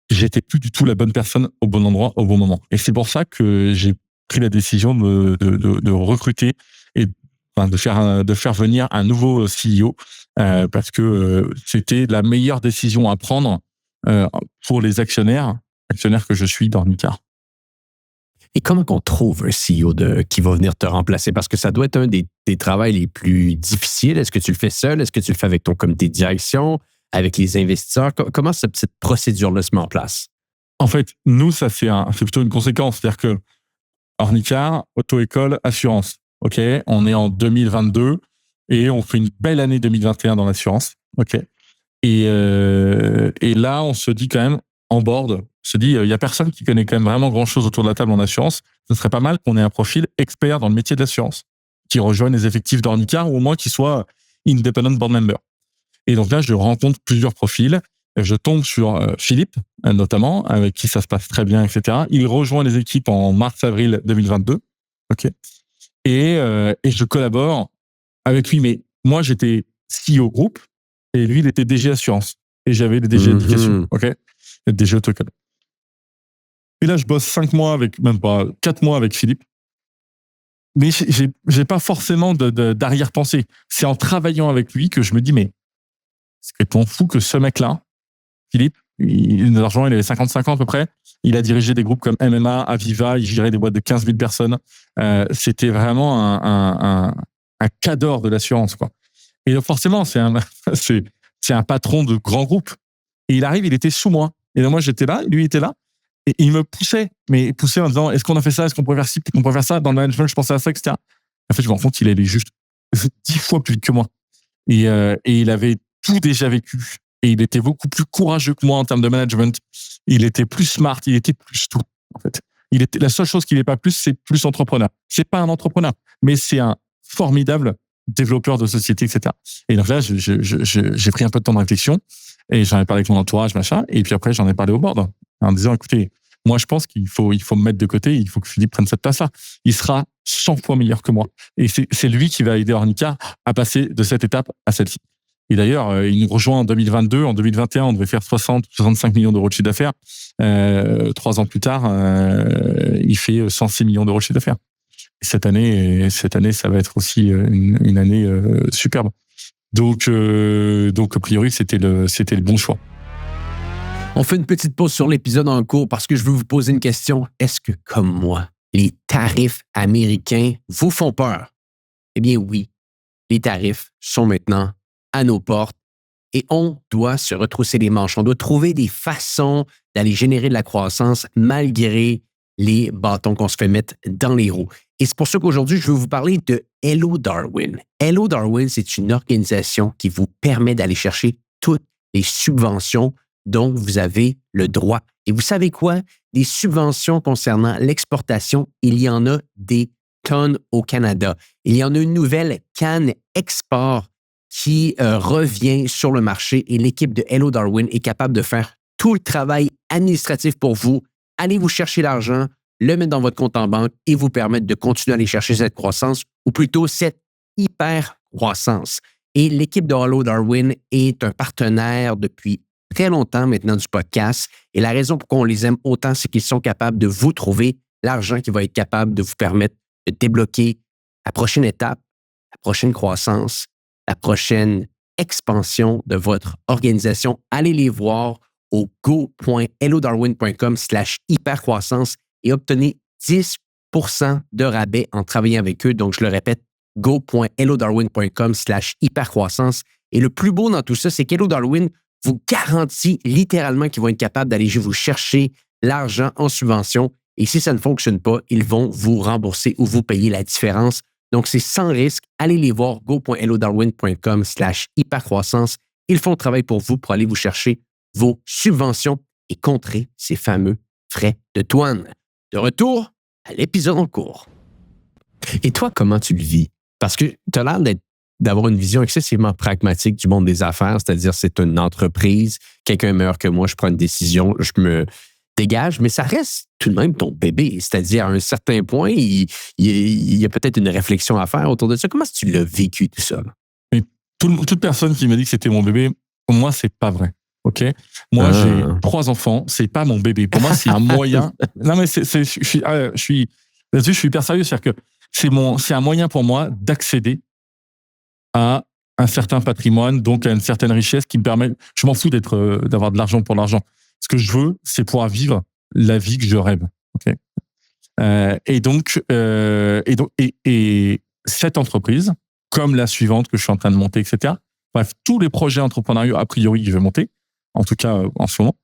j'étais plus du tout la bonne personne au bon endroit, au bon moment. Et c'est pour ça que j'ai pris la décision de recruter et de faire venir un nouveau CEO parce que c'était la meilleure décision à prendre pour les actionnaires que je suis d'Ornicar. Et comment qu'on trouve un CEO qui va venir te remplacer? Parce que ça doit être un des travaux les plus difficiles. Est-ce que tu le fais seul? Est-ce que tu le fais avec ton comité de direction, avec les investisseurs? Comment cette procédure-là se met en place? En fait, nous, ça c'est plutôt une conséquence. C'est-à-dire que Ornicar, auto-école, assurance. OK, on est en 2022 et on fait une belle année 2021 dans l'assurance. OK. Et là, on se dit quand même, en board, on se dit, il y a personne qui connaît quand même vraiment grand-chose autour de la table en assurance. Ce serait pas mal qu'on ait un profil expert dans le métier de l'assurance, qui rejoigne les effectifs d'Ornicar ou au moins qui soit independent board member. Et donc là, je rencontre plusieurs profils. Je tombe sur Philippe, notamment, avec qui ça se passe très bien, etc. Il rejoint les équipes en mars-avril 2022. OK. Et je collabore avec lui. Mais moi, j'étais CEO groupe et lui, il était DG Assurance. Et j'avais des DG Éducation. OK. Et DG Autocol. Et là, je bosse 5 mois même pas 4 mois avec Philippe. Mais j'ai pas forcément d'arrière-pensée. C'est en travaillant avec lui que je me dis, mais c'est complètement fou que ce mec-là, Philippe, l'argent, il avait 55 ans à peu près. Il a dirigé des groupes comme MMA, Aviva, il gérait des boîtes de 15 000 personnes. C'était vraiment un cadre de l'assurance, quoi. Et donc forcément, c'est un patron de grand groupe. Et il arrive, il était sous moi. Et donc moi, j'étais là, lui était là. Et il me poussait, en disant, est-ce qu'on a fait ça? Est-ce qu'on pourrait faire ci? Qu'on pourrait faire ça? Dans le management, je pensais à ça, etc. En fait, je me rends compte qu'il allait juste 10 fois plus vite que moi. Et il avait tout déjà vécu. Et il était beaucoup plus courageux que moi en termes de management. Il était plus smart, il était plus tout, en fait. La seule chose qu'il n'est pas plus, c'est plus entrepreneur. C'est pas un entrepreneur, mais c'est un formidable développeur de société, etc. Et donc là, j'ai pris un peu de temps de réflexion et j'en ai parlé avec mon entourage, machin. Et puis après, j'en ai parlé au board en disant, écoutez, moi, je pense qu'il faut me mettre de côté. Il faut que Philippe prenne cette place-là. Il sera 100 fois meilleur que moi. Et c'est lui qui va aider Ornica à passer de cette étape à celle-ci. Et d'ailleurs, il nous rejoint en 2022. En 2021, on devait faire 65 millions d'euros de chiffre d'affaires. 3 ans plus tard, il fait 106 millions d'euros de chiffre d'affaires. Et cette année, ça va être aussi une année superbe. Donc, a priori, c'était le bon choix. On fait une petite pause sur l'épisode en cours parce que je veux vous poser une question. Est-ce que, comme moi, les tarifs américains vous font peur? Eh bien oui, les tarifs sont maintenant à nos portes et on doit se retrousser les manches. On doit trouver des façons d'aller générer de la croissance malgré les bâtons qu'on se fait mettre dans les roues. Et c'est pour ça qu'aujourd'hui, je veux vous parler de Hello Darwin. Hello Darwin, c'est une organisation qui vous permet d'aller chercher toutes les subventions dont vous avez le droit. Et vous savez quoi? Des subventions concernant l'exportation, il y en a des tonnes au Canada. Il y en a une nouvelle Cannes Export qui revient sur le marché et l'équipe de Hello Darwin est capable de faire tout le travail administratif pour vous. Allez vous chercher l'argent, le mettre dans votre compte en banque et vous permettre de continuer à aller chercher cette croissance ou plutôt cette Hypercroissance. Et l'équipe de Hello Darwin est un partenaire depuis très longtemps maintenant du podcast. Et la raison pourquoi on les aime autant, c'est qu'ils sont capables de vous trouver l'argent qui va être capable de vous permettre de débloquer la prochaine étape, la prochaine croissance, la prochaine expansion de votre organisation. Allez les voir au go.hellodarwin.com/hypercroissance et obtenez 10% de rabais en travaillant avec eux. Donc, je le répète, go.hellodarwin.com/hypercroissance. Et le plus beau dans tout ça, c'est qu'Hello Darwin vous garantit littéralement qu'ils vont être capables d'aller vous chercher l'argent en subvention. Et si ça ne fonctionne pas, ils vont vous rembourser ou vous payer la différence. Donc, c'est sans risque. Allez les voir, go.hellodarwin.com/hypercroissance. Ils font le travail pour vous pour aller vous chercher vos subventions et contrer ces fameux frais de douane. De retour à l'épisode en cours. Et toi, comment tu le vis? Parce que tu as l'air d'avoir une vision excessivement pragmatique du monde des affaires, c'est-à-dire c'est une entreprise, quelqu'un est meilleur que moi, je prends une décision, je me dégage, mais ça reste tout de même ton bébé. C'est-à-dire, à un certain point, il y a peut-être une réflexion à faire autour de ça. Comment est-ce que tu l'as vécu, tout ça? Mais toute personne qui m'a dit que c'était mon bébé, pour moi, c'est pas vrai. OK? Moi, j'ai 3 enfants, c'est pas mon bébé. Pour moi, c'est un moyen. Non, mais je suis là-dessus, je suis hyper sérieux. C'est-à-dire que c'est un moyen pour moi d'accéder à un certain patrimoine, donc à une certaine richesse qui me permet. Je m'en fous d'avoir de l'argent pour l'argent. Ce que je veux, c'est pouvoir vivre la vie que je rêve. Okay. Et cette entreprise, comme la suivante que je suis en train de monter, etc. Bref, tous les projets entrepreneuriaux a priori que je vais monter, en tout cas en ce moment,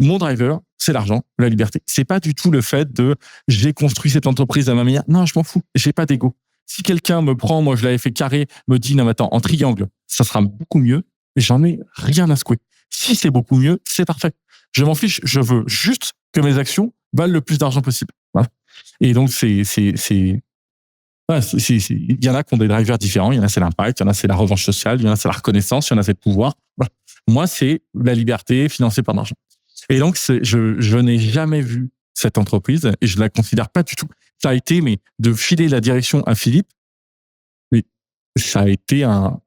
mon driver, c'est l'argent, la liberté. C'est pas du tout le fait de j'ai construit cette entreprise à ma manière. Non, je m'en fous. J'ai pas d'ego. Si quelqu'un me prend, moi je l'avais fait carré, me dit non mais attends, en triangle, ça sera beaucoup mieux. J'en ai rien à secouer. Si c'est beaucoup mieux, c'est parfait. Je m'en fiche. Je veux juste que mes actions valent le plus d'argent possible. Voilà. Et donc il y en a qui ont des drivers différents. Il y en a c'est l'impact, il y en a c'est la revanche sociale, il y en a c'est la reconnaissance, il y en a c'est le pouvoir. Voilà. Moi c'est la liberté financée par l'argent. Et donc je n'ai jamais vu cette entreprise et je la considère pas du tout. Ça a été mais de filer la direction à Philippe, mais ça a été un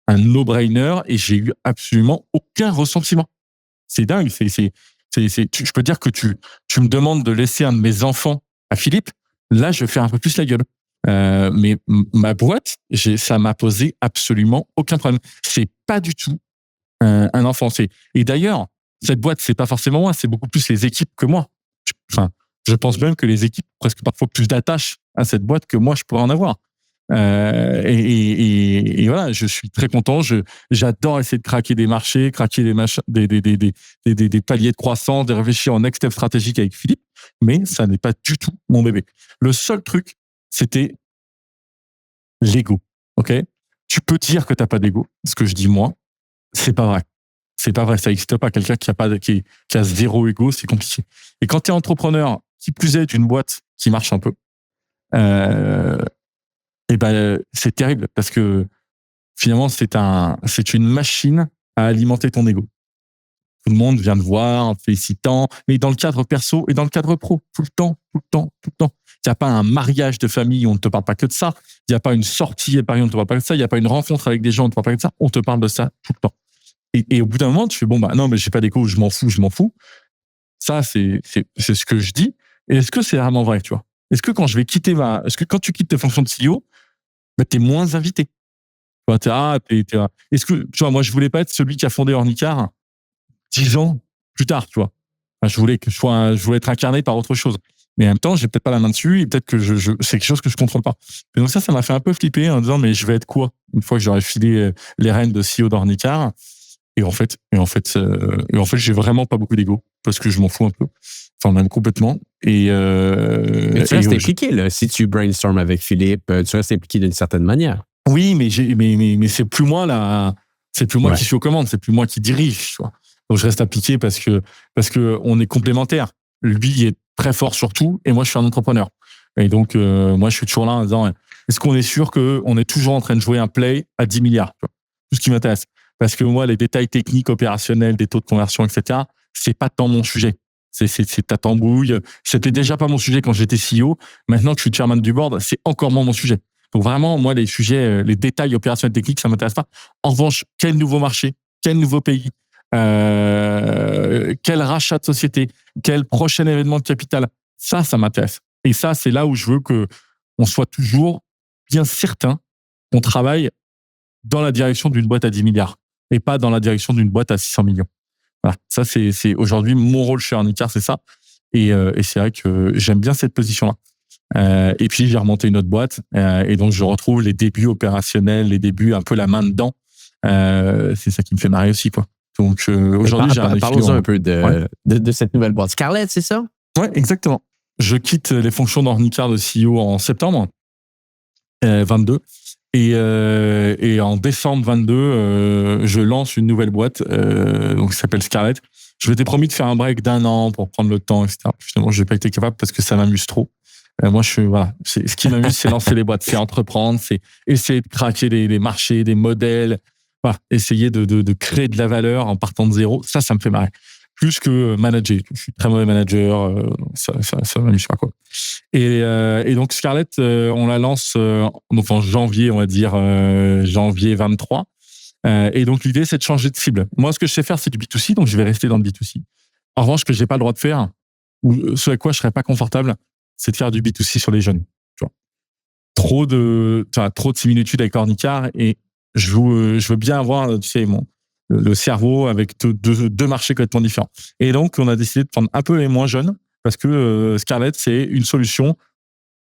no-brainer et j'ai eu absolument aucun ressentiment. C'est dingue. Je peux dire que tu me demandes de laisser un de mes enfants à Philippe. Là, je vais faire un peu plus la gueule. Mais ma boîte, ça m'a posé absolument aucun problème. C'est pas du tout un enfant. Et d'ailleurs, cette boîte, c'est pas forcément moi, c'est beaucoup plus les équipes que moi. Je pense même que les équipes ont presque parfois plus d'attache à cette boîte que moi, je pourrais en avoir. Et voilà, je suis très content. J'adore essayer de craquer des marchés, craquer des paliers de croissance, de réfléchir en next step stratégique avec Philippe. Mais ça n'est pas du tout mon bébé. Le seul truc, c'était l'ego. Ok? Tu peux dire que t'as pas d'ego. Ce que je dis moi, c'est pas vrai. C'est pas vrai. Ça n'existe pas. Quelqu'un qui a zéro ego, c'est compliqué. Et quand tu es entrepreneur, qui plus est d'une boîte qui marche un peu, c'est terrible parce que finalement, c'est une machine à alimenter ton ego. Tout le monde vient te voir en te félicitant, mais dans le cadre perso et dans le cadre pro, tout le temps. Il n'y a pas un mariage de famille où on ne te parle pas que de ça. Il n'y a pas une sortie à Paris où on ne te parle pas que de ça. Il n'y a pas une rencontre avec des gens où on ne te parle pas que de ça. On te parle de ça tout le temps. Et au bout d'un moment, tu fais non, mais j'ai pas d'égo, je m'en fous. Ça, c'est ce que je dis. Et est-ce que c'est vraiment vrai, tu vois? Est-ce que quand tu quittes tes fonctions de CEO, t'es moins invité? Tu vois, est-ce que, tu vois, moi, je voulais pas être celui qui a fondé Ornicar 10 ans plus tard, tu vois. Enfin, je voulais être incarné par autre chose. Mais en même temps, j'ai peut-être pas la main dessus et peut-être que c'est quelque chose que je contrôle pas. Et donc ça m'a fait un peu flipper en disant, mais je vais être quoi? Une fois que j'aurai filé les rênes de CEO d'Ornicar. Et en fait, j'ai vraiment pas beaucoup d'ego parce que je m'en fous un peu. Enfin, même complètement. Mais tu restes impliqué, là. Si tu brainstorm avec Philippe, tu restes impliqué d'une certaine manière. Oui, mais c'est plus moi là. C'est plus moi qui suis aux commandes. C'est plus moi qui dirige. Tu vois. Donc, je reste impliqué parce que on est complémentaires. Lui, il est très fort sur tout et moi, je suis un entrepreneur. Et donc, moi, je suis toujours là en disant, est-ce qu'on est sûr qu'on est toujours en train de jouer un play à 10 milliards? Tu vois. Tout ce qui m'intéresse. Parce que moi, les détails techniques, opérationnels, des taux de conversion, etc., c'est pas tant mon sujet. C'est ta tambouille. C'était déjà pas mon sujet quand j'étais CEO. Maintenant que je suis chairman du board, c'est encore moins mon sujet. Donc vraiment, moi, les sujets, les détails opérationnels techniques, ça m'intéresse pas. En revanche, quel nouveau marché, quel nouveau pays, quel rachat de société, quel prochain événement de capital, ça m'intéresse. Et ça, c'est là où je veux que on soit toujours bien certain qu'on travaille dans la direction d'une boîte à 10 milliards et pas dans la direction d'une boîte à 600 millions. Voilà. Ça, c'est aujourd'hui mon rôle chez Ornicar, c'est ça. Et c'est vrai que j'aime bien cette position-là. Et puis, j'ai remonté une autre boîte. Et donc, je retrouve les débuts opérationnels, les débuts un peu la main dedans. C'est ça qui me fait marrer aussi, quoi. Donc, aujourd'hui, j'ai un Parlons-en un peu de cette nouvelle boîte. Scarlett, c'est ça? Ouais, exactement. Je quitte les fonctions d'Ornicar de CEO en septembre 22. Et en décembre 22, je lance une nouvelle boîte donc qui s'appelle Scarlett. Je m'étais promis de faire un break d'1 an pour prendre le temps, etc. Finalement, je n'ai pas été capable parce que ça m'amuse trop. Moi, ce qui m'amuse, c'est lancer les boîtes, c'est entreprendre, c'est essayer de craquer les marchés, des modèles, voilà, essayer de créer de la valeur en partant de zéro. Ça me fait marrer. Plus que manager. Je suis très mauvais manager, ça m'amuse pas, quoi. Et donc Scarlett, on la lance donc en janvier, on va dire janvier 23. Et donc l'idée, c'est de changer de cible. Moi, ce que je sais faire, c'est du B2C, donc je vais rester dans le B2C. En revanche, ce que j'ai pas le droit de faire, ou ce avec quoi je serais pas confortable, c'est de faire du B2C sur les jeunes. Tu vois. Trop de similitudes avec Ornicar, et je veux bien avoir, tu sais, le cerveau avec deux marchés complètement différents. Et donc, on a décidé de prendre un peu les moins jeunes, parce que Scarlett, c'est une solution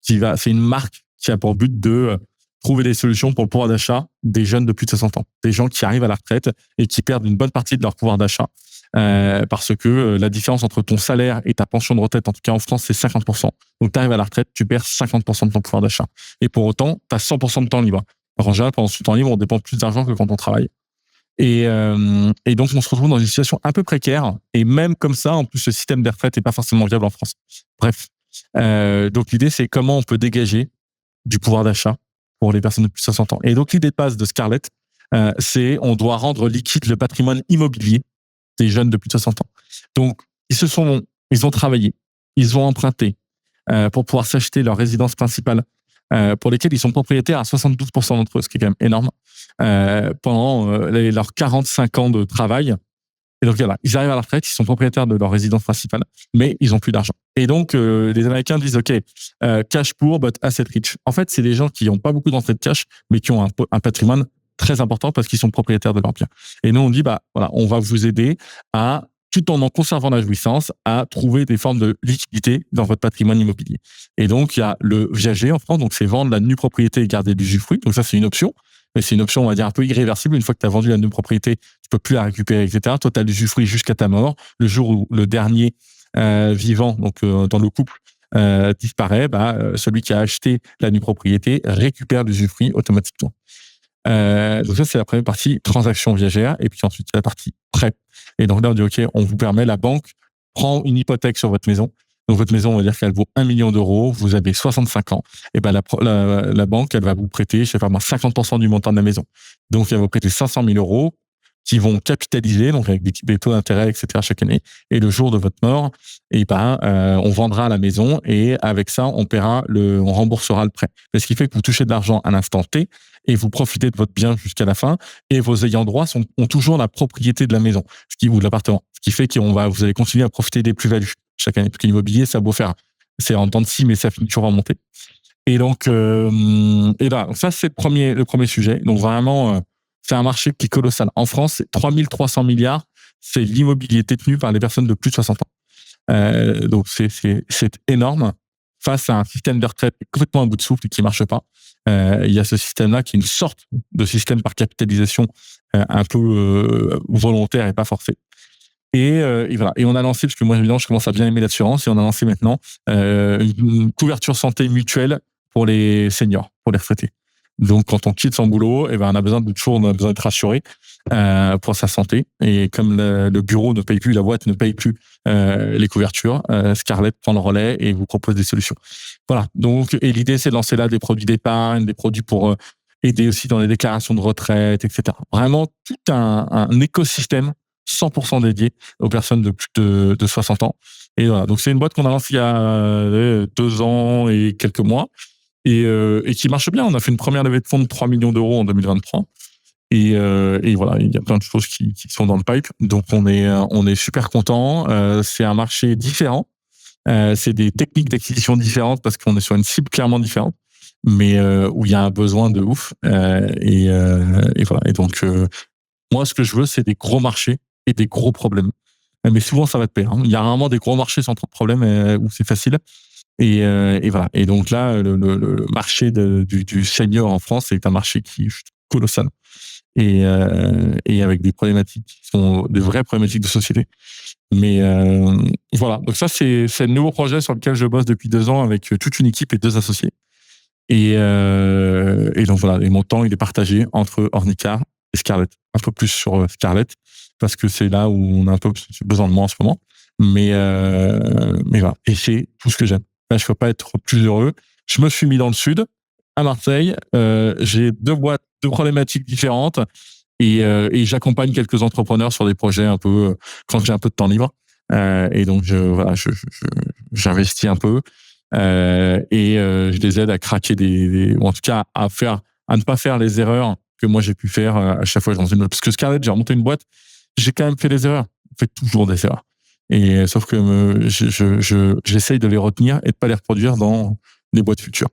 c'est une marque qui a pour but de trouver des solutions pour le pouvoir d'achat des jeunes de plus de 60 ans. Des gens qui arrivent à la retraite et qui perdent une bonne partie de leur pouvoir d'achat. Parce que la différence entre ton salaire et ta pension de retraite, en tout cas en France, c'est 50%. Donc, tu arrives à la retraite, tu perds 50% de ton pouvoir d'achat. Et pour autant, tu as 100% de temps libre. Alors, en général, pendant ce temps libre, on dépense plus d'argent que quand on travaille. Et donc, on se retrouve dans une situation un peu précaire. Et même comme ça, en plus, le système des retraites n'est pas forcément viable en France. Bref. Donc, l'idée, c'est comment on peut dégager du pouvoir d'achat pour les personnes de plus de 60 ans. Et donc, l'idée de base de Scarlett, c'est on doit rendre liquide le patrimoine immobilier des jeunes de plus de 60 ans. Donc, ils ont travaillé, ils ont emprunté pour pouvoir s'acheter leur résidence principale, pour lesquelles ils sont propriétaires à 72% d'entre eux, ce qui est quand même énorme, pendant leurs 45 ans de travail. Et donc, voilà, ils arrivent à la retraite, ils sont propriétaires de leur résidence principale, mais ils n'ont plus d'argent. Et donc, les Américains disent, OK, cash poor, but asset rich. En fait, c'est des gens qui n'ont pas beaucoup d'entrée de cash, mais qui ont un patrimoine très important parce qu'ils sont propriétaires de leur bien. Et nous, on dit, voilà, on va vous aider à, tout en conservant la jouissance, à trouver des formes de liquidité dans votre patrimoine immobilier. Et donc, il y a le viager en France, donc c'est vendre la nue propriété et garder l'usufruit. Donc ça, c'est une option. Mais c'est une option, on va dire, un peu irréversible. Une fois que tu as vendu la nue propriété, tu peux plus la récupérer, etc. Toi, tu as l'usufruit jusqu'à ta mort. Le jour où le dernier vivant, donc dans le couple, disparaît, celui qui a acheté la nue propriété récupère l'usufruit automatiquement. Donc ça, c'est la première partie, transaction viagère. Et puis ensuite, la partie prêt. Et donc là, on dit, OK, on vous permet, la banque prend une hypothèque sur votre maison. Donc votre maison, on va dire qu'elle vaut 1 million d'euros, vous avez 65 ans. Et la banque, elle va vous prêter, je sais pas moi, 50% du montant de la maison. Donc elle va vous prêter 500 000 euros qui vont capitaliser, donc avec des taux d'intérêt, etc. chaque année. Et le jour de votre mort, on vendra la maison et avec ça, on remboursera le prêt. Ce qui fait que vous touchez de l'argent à l'instant T et vous profitez de votre bien jusqu'à la fin, et vos ayants droit ont toujours la propriété de la maison, ou de l'appartement. Ce qui fait que vous allez continuer à profiter des plus-values chaque année. Parce que l'immobilier, ça a beau faire, c'est en temps de scie, mais ça finit toujours à monter. Et donc, là, ça, c'est le premier sujet. Donc vraiment, c'est un marché qui est colossal. En France, c'est 3300 milliards. C'est l'immobilier détenu par les personnes de plus de 60 ans. Donc, c'est énorme face à un système de retraite complètement à bout de souffle et qui marche pas. Il y a ce système-là qui est une sorte de système par capitalisation un peu volontaire et pas forcé. Et voilà. Et on a lancé, parce que moi, évidemment, je commence à bien aimer l'assurance, et on a lancé maintenant une couverture santé mutuelle pour les seniors, pour les retraités. Donc, quand on quitte son boulot, on a besoin d'être rassuré pour sa santé. Et comme le bureau ne paye plus, la boîte ne paye plus les couvertures, Scarlett prend le relais et vous propose des solutions. Voilà. Donc, et l'idée, c'est de lancer là des produits d'épargne, des produits pour aider aussi dans les déclarations de retraite, etc. Vraiment tout un écosystème 100% dédié aux personnes de plus de 60 ans. Et voilà. Donc, c'est une boîte qu'on a lancée il y a 2 ans et quelques mois. et qui marche bien. On a fait une première levée de fonds de 3 millions d'euros en 2023. Et voilà, il y a plein de choses qui sont dans le pipe. Donc, on est super content. C'est un marché différent. C'est des techniques d'acquisition différentes parce qu'on est sur une cible clairement différente, mais où il y a un besoin de ouf. Et voilà. Et donc, moi, ce que je veux, c'est des gros marchés et des gros problèmes. Mais souvent, ça va de pair. Il y a rarement des gros marchés sans trop de problèmes où c'est facile. Et voilà. Et donc là, le marché du senior en France est un marché qui est colossal. Et avec des problématiques qui sont des vraies problématiques de société. Mais voilà. Donc ça, c'est le nouveau projet sur lequel je bosse depuis 2 ans avec toute une équipe et 2 associés. Et donc voilà. Et mon temps, il est partagé entre Ornicar et Scarlett. Un peu plus sur Scarlett parce que c'est là où on a un peu besoin de moi en ce moment. Mais voilà. Et c'est tout ce que j'aime. Là, je peux pas être plus heureux. Je me suis mis dans le sud, à Marseille. J'ai 2 boîtes, 2 problématiques différentes. Et j'accompagne quelques entrepreneurs sur des projets un peu quand j'ai un peu de temps libre. Et donc voilà, j'investis un peu et je les aide à craquer ou en tout cas à ne pas faire les erreurs que moi j'ai pu faire à chaque fois dans une autre. Parce que Scarlett, j'ai remonté une boîte, j'ai quand même fait des erreurs. On fait toujours des erreurs. Et sauf que j'essaye de les retenir et de pas les reproduire dans les boîtes futures.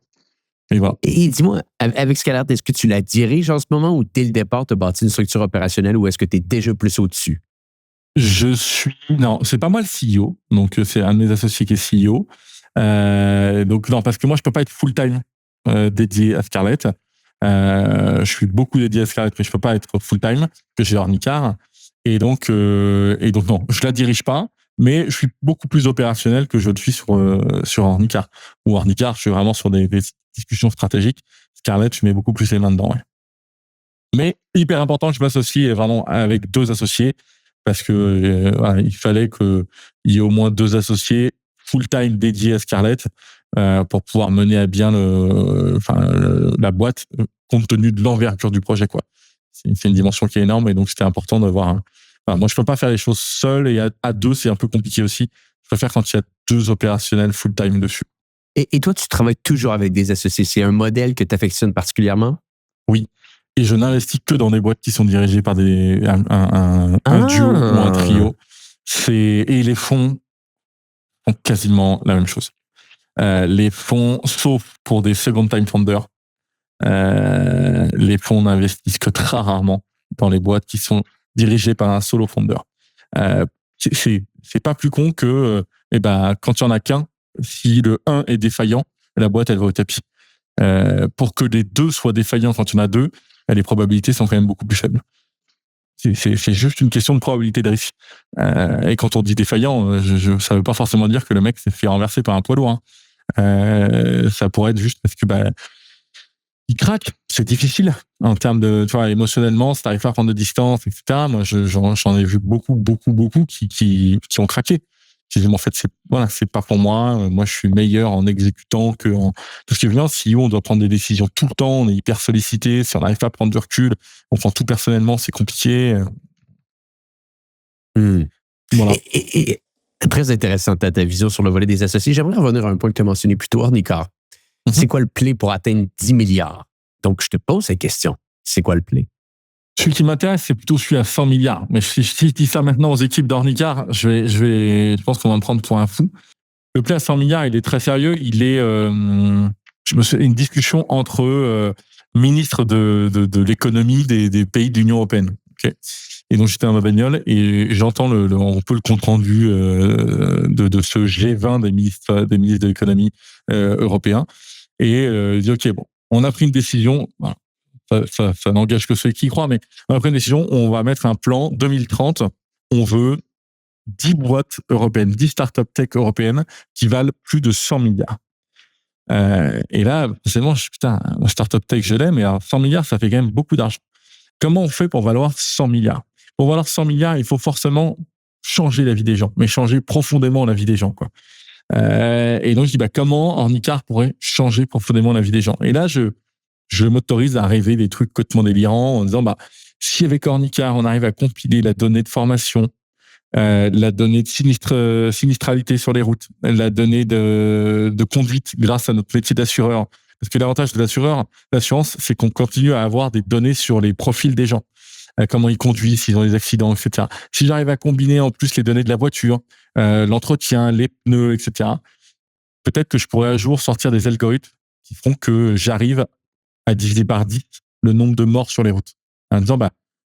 Et voilà. Et dis-moi, avec Scarlett, est-ce que tu la diriges en ce moment ou dès le départ, tu as bâti une structure opérationnelle ou est-ce que tu es déjà plus au-dessus? Non, c'est pas moi le CEO. Donc, c'est un de mes associés qui est CEO. Donc, non, parce que moi, je peux pas être full-time dédié à Scarlett. Je suis beaucoup dédié à Scarlett, mais je peux pas être full-time, que j'ai Ornicar. Et donc, non, je la dirige pas, mais je suis beaucoup plus opérationnel que je le suis sur Ornicar. Ou Ornicar, je suis vraiment sur des discussions stratégiques. Scarlett, je mets beaucoup plus les mains dedans. Ouais. Mais hyper important, je m'associe vraiment avec 2 associés parce que voilà, il fallait qu'il y ait au moins 2 associés full-time dédiés à Scarlett pour pouvoir mener à bien la boîte compte tenu de l'envergure du projet, quoi. C'est une dimension qui est énorme et donc c'était important d'avoir. Moi, je peux pas faire les choses seul et à 2, c'est un peu compliqué aussi. Je préfère quand il y a 2 opérationnels full-time dessus. Et toi, tu travailles toujours avec des associés. C'est un modèle que tu affectionnes particulièrement? Oui. Et je n'investis que dans des boîtes qui sont dirigées par un duo ou un trio. Et les fonds font quasiment la même chose. Les fonds, sauf pour des second time founders, les fonds n'investissent que très rarement dans les boîtes qui sont dirigées par un solo founder. C'est pas plus con que quand il y en a qu'un, si le 1 est défaillant, la boîte elle va au tapis. Pour que les 2 soient défaillants quand il y en a 2, les probabilités sont quand même beaucoup plus faibles. C'est juste une question de probabilité de risque. Et quand on dit défaillant, ça veut pas forcément dire que le mec s'est fait renverser par un poids lourd. Ça pourrait être juste parce que il craque. C'est difficile en termes de, tu vois, émotionnellement, si t'arrives pas à prendre de distance, etc. Moi, j'en ai vu beaucoup qui ont craqué. Qui disent, en fait, c'est pas pour moi. Moi, je suis meilleur en exécutant parce que bien, si on doit prendre des décisions tout le temps, on est hyper sollicité. Si on n'arrive pas à prendre du recul, on prend tout personnellement, c'est compliqué. Voilà. Et très intéressante ta vision sur le volet des associés. J'aimerais revenir à un point que tu as mentionné plus tôt, Ornicar. C'est quoi le play pour atteindre 10 milliards? Donc, je te pose cette question. C'est quoi le play? Celui qui m'intéresse, c'est plutôt celui à 100 milliards. Mais si je dis ça maintenant aux équipes d'Ornicar, je pense qu'on va me prendre pour un fou. Le play à 100 milliards, il est très sérieux. Il est, une discussion entre ministres de l'économie des pays de l'Union européenne. Okay. Et donc, j'étais dans ma bagnole et j'entends un peu le compte-rendu de ce G20 des ministres de l'économie européens. Et je dis, OK, bon, on a pris une décision. Voilà. Ça n'engage que ceux qui y croient, mais on a pris une décision. On va mettre un plan 2030. On veut 10 boîtes européennes, 10 startups tech européennes qui valent plus de 100 milliards. Et là, c'est bon, putain, la startup tech, je l'aime, mais alors 100 milliards, ça fait quand même beaucoup d'argent. Comment on fait pour valoir 100 milliards? Pour valoir 100 milliards, il faut forcément changer la vie des gens, mais changer profondément la vie des gens, quoi. Et donc, je dis, comment Ornicar pourrait changer profondément la vie des gens? Et là, je m'autorise à rêver des trucs complètement délirants en disant, si avec Ornicar, on arrive à compiler la donnée de formation, la donnée de sinistralité sur les routes, la donnée de conduite grâce à notre métier d'assureur, Parce que l'avantage de l'assurance, c'est qu'on continue à avoir des données sur les profils des gens. Comment ils conduisent, s'ils ont des accidents, etc. Si j'arrive à combiner en plus les données de la voiture, l'entretien, les pneus, etc., peut-être que je pourrais un jour sortir des algorithmes qui feront que j'arrive à diviser par 10 le nombre de morts sur les routes. En disant,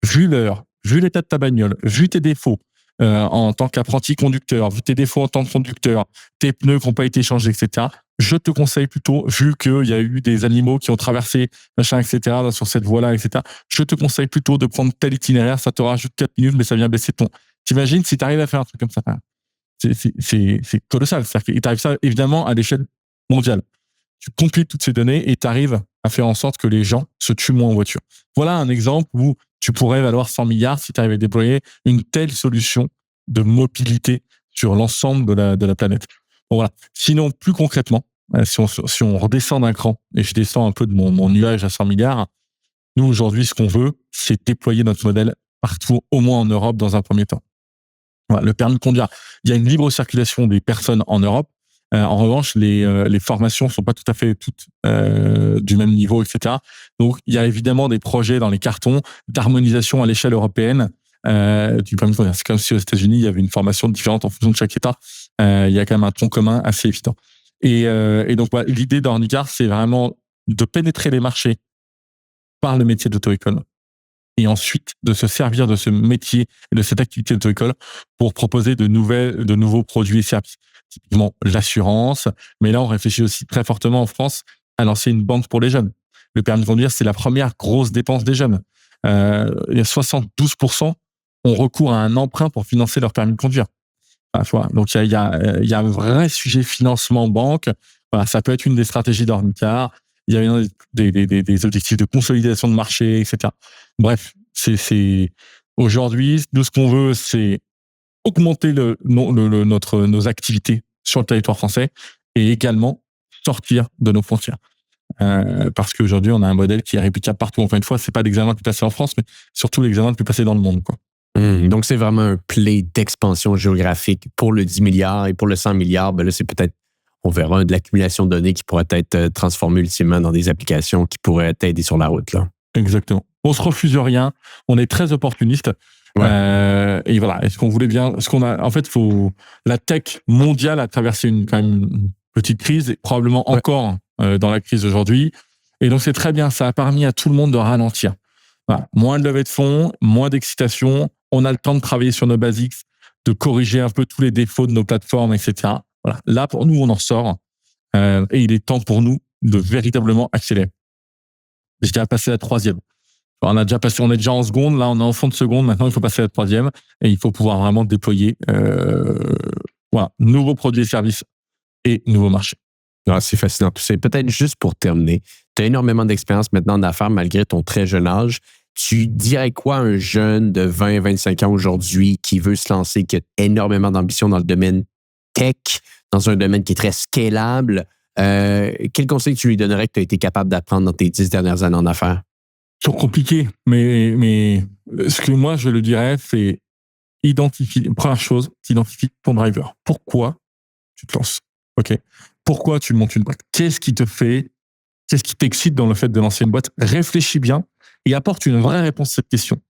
vu l'heure, vu l'état de ta bagnole, vu tes défauts en tant qu'apprenti conducteur, vu tes défauts en tant que conducteur, tes pneus qui n'ont pas été changés, etc., je te conseille plutôt, vu qu'il y a eu des animaux qui ont traversé, machin, etc., sur cette voie-là, etc., je te conseille plutôt de prendre tel itinéraire, ça te rajoute 4 minutes, mais ça vient baisser ton... T'imagines si tu arrives à faire un truc comme ça? C'est colossal. C'est-à-dire que tu arrives ça, évidemment, à l'échelle mondiale. Tu compiles toutes ces données et tu arrives à faire en sorte que les gens se tuent moins en voiture. Voilà un exemple où tu pourrais valoir 100 milliards si tu arrives à déployer une telle solution de mobilité sur l'ensemble de la planète. Bon, voilà. Sinon, plus concrètement, si on redescend d'un cran et je descends un peu de mon nuage à 100 milliards, nous, aujourd'hui, ce qu'on veut, c'est déployer notre modèle partout, au moins en Europe, dans un premier temps. Voilà, le permis de conduire. Il y a une libre circulation des personnes en Europe. En revanche, les formations sont pas tout à fait toutes du même niveau, etc. Donc, il y a évidemment des projets dans les cartons d'harmonisation à l'échelle européenne du permis de conduire. C'est comme si aux États-Unis, il y avait une formation différente en fonction de chaque État. Il y a quand même un tronc commun assez évident. Et donc, voilà, l'idée d'Ornicar, c'est vraiment de pénétrer les marchés par le métier d'auto-école et ensuite de se servir de ce métier et de cette activité d'auto-école pour proposer de nouveaux produits et services. Typiquement l'assurance, mais là on réfléchit aussi très fortement en France à lancer une banque pour les jeunes. Le permis de conduire, c'est la première grosse dépense des jeunes. Il y a 72% ont recours à un emprunt pour financer leur permis de conduire. Voilà. Donc il y a un vrai sujet financement banque. Voilà, ça peut être une des stratégies d'Ornicar. Il y a des objectifs de consolidation de marché, etc. Bref, c'est aujourd'hui, nous ce qu'on veut, c'est augmenter nos activités sur le territoire français et également sortir de nos frontières. Parce qu'aujourd'hui, on a un modèle qui est réplicable partout. Enfin, une fois, c'est pas l'examen le plus passé en France, mais surtout l'examen le plus passé dans le monde, quoi. Donc, c'est vraiment un play d'expansion géographique pour le 10 milliards et pour le 100 milliards. Ben là, c'est peut-être, on verra, de l'accumulation de données qui pourrait être transformée ultimement dans des applications qui pourraient t'aider sur la route, là. Exactement. On se refuse rien. On est très opportuniste. Ouais. Et voilà. Est-ce qu'on voulait bien, en fait, la tech mondiale a traversé quand même une petite crise, et probablement encore dans la crise d'aujourd'hui. Et donc, c'est très bien. Ça a permis à tout le monde de ralentir. Voilà. Moins de levée de fonds, moins d'excitation. On a le temps de travailler sur nos basics, de corriger un peu tous les défauts de nos plateformes, etc. Voilà. Là, pour nous, on en sort. Et il est temps pour nous de véritablement accélérer. J'étais à passer à la 3e. On est déjà en seconde, là on est en fond de seconde, maintenant il faut passer à la 3e et il faut pouvoir vraiment déployer nouveaux produits et services et nouveaux marchés. Ah, c'est fascinant tout ça. Peut-être juste pour terminer, tu as énormément d'expérience maintenant en affaires malgré ton très jeune âge. Tu dirais quoi à un jeune de 20-25 ans aujourd'hui qui veut se lancer, qui a énormément d'ambition dans le domaine tech, dans un domaine qui est très scalable? Quel conseil tu lui donnerais que tu as été capable d'apprendre dans tes 10 dernières années en affaires? C'est compliqué, mais ce que moi je le dirais, c'est première chose, identifie ton driver. Pourquoi tu te lances? Ok. Pourquoi tu montes une boîte? Qu'est-ce qui t'excite dans le fait de lancer une boîte? Réfléchis bien et apporte une vraie réponse à cette question.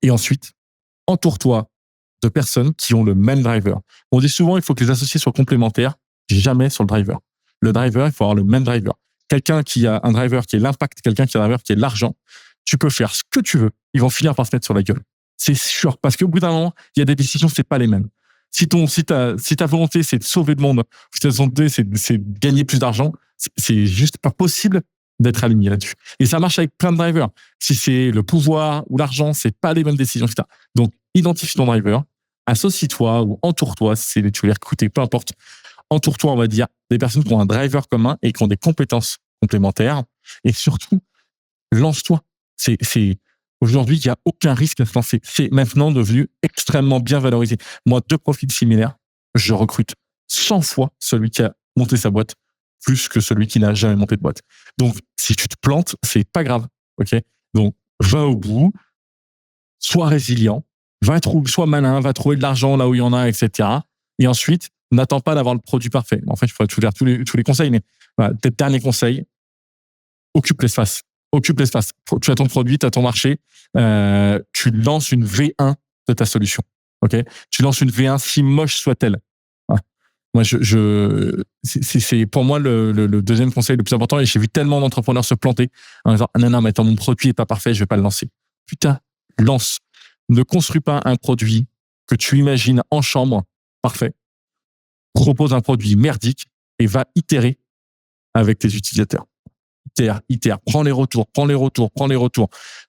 Et ensuite, entoure-toi de personnes qui ont le même driver. On dit souvent il faut que les associés soient complémentaires, jamais sur le driver. Le driver, il faut avoir le même driver. Quelqu'un qui a un driver qui est l'impact, quelqu'un qui a un driver qui est l'argent, tu peux faire ce que tu veux, ils vont finir par se mettre sur la gueule. C'est sûr, parce qu'au bout d'un moment, il y a des décisions, c'est pas les mêmes. Si ta volonté, c'est de sauver le monde, si ta volonté, c'est de gagner plus d'argent, c'est juste pas possible d'être aligné là-dessus. Et ça marche avec plein de drivers. Si c'est le pouvoir ou l'argent, c'est pas les mêmes décisions, etc. Donc, identifie ton driver, associe-toi ou entoure-toi, si tu veux les recruter, peu importe. Entoure-toi, on va dire, des personnes qui ont un driver commun et qui ont des compétences complémentaires. Et surtout, lance-toi. Aujourd'hui, il n'y a aucun risque à se lancer. C'est maintenant devenu extrêmement bien valorisé. Moi, 2 profils similaires, je recrute 100 fois celui qui a monté sa boîte plus que celui qui n'a jamais monté de boîte. Donc, si tu te plantes, c'est pas grave. Ok. Donc, va au bout, sois résilient, sois malin, va trouver de l'argent là où il y en a, etc. Et ensuite, n'attends pas d'avoir le produit parfait. En fait, il faut tout faire tous les conseils, mais voilà, peut-être dernier conseil, occupe l'espace. Occupe l'espace. Tu as ton produit, tu as ton marché, tu lances une V1 de ta solution. Ok, tu lances une V1 si moche soit-elle. Moi, c'est pour moi le deuxième conseil le plus important. Et j'ai vu tellement d'entrepreneurs se planter en disant non, mais attends, mon produit est pas parfait, je vais pas le lancer. Putain, lance. Ne construis pas un produit que tu imagines en chambre parfait. Propose un produit merdique et va itérer avec tes utilisateurs. Itère. Prends les retours.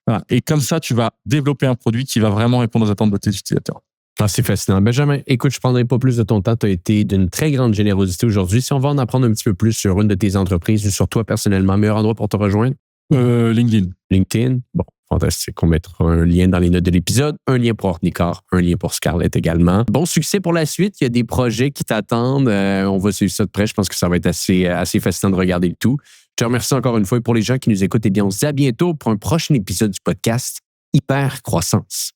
Voilà. Et comme ça, tu vas développer un produit qui va vraiment répondre aux attentes de tes utilisateurs. Ah, c'est fascinant. Benjamin, écoute, je ne prendrai pas plus de ton temps. Tu as été d'une très grande générosité aujourd'hui. Si on va en apprendre un petit peu plus sur une de tes entreprises ou sur toi personnellement, meilleur endroit pour te rejoindre? LinkedIn. LinkedIn. Bon, fantastique. On mettra un lien dans les notes de l'épisode, un lien pour Ornicar, un lien pour Scarlett également. Bon succès pour la suite. Il y a des projets qui t'attendent. On va suivre ça de près. Je pense que ça va être assez fascinant de regarder le tout. Je te remercie encore une fois. Et pour les gens qui nous écoutent, eh bien, on se dit à bientôt pour un prochain épisode du podcast Hyper Croissance.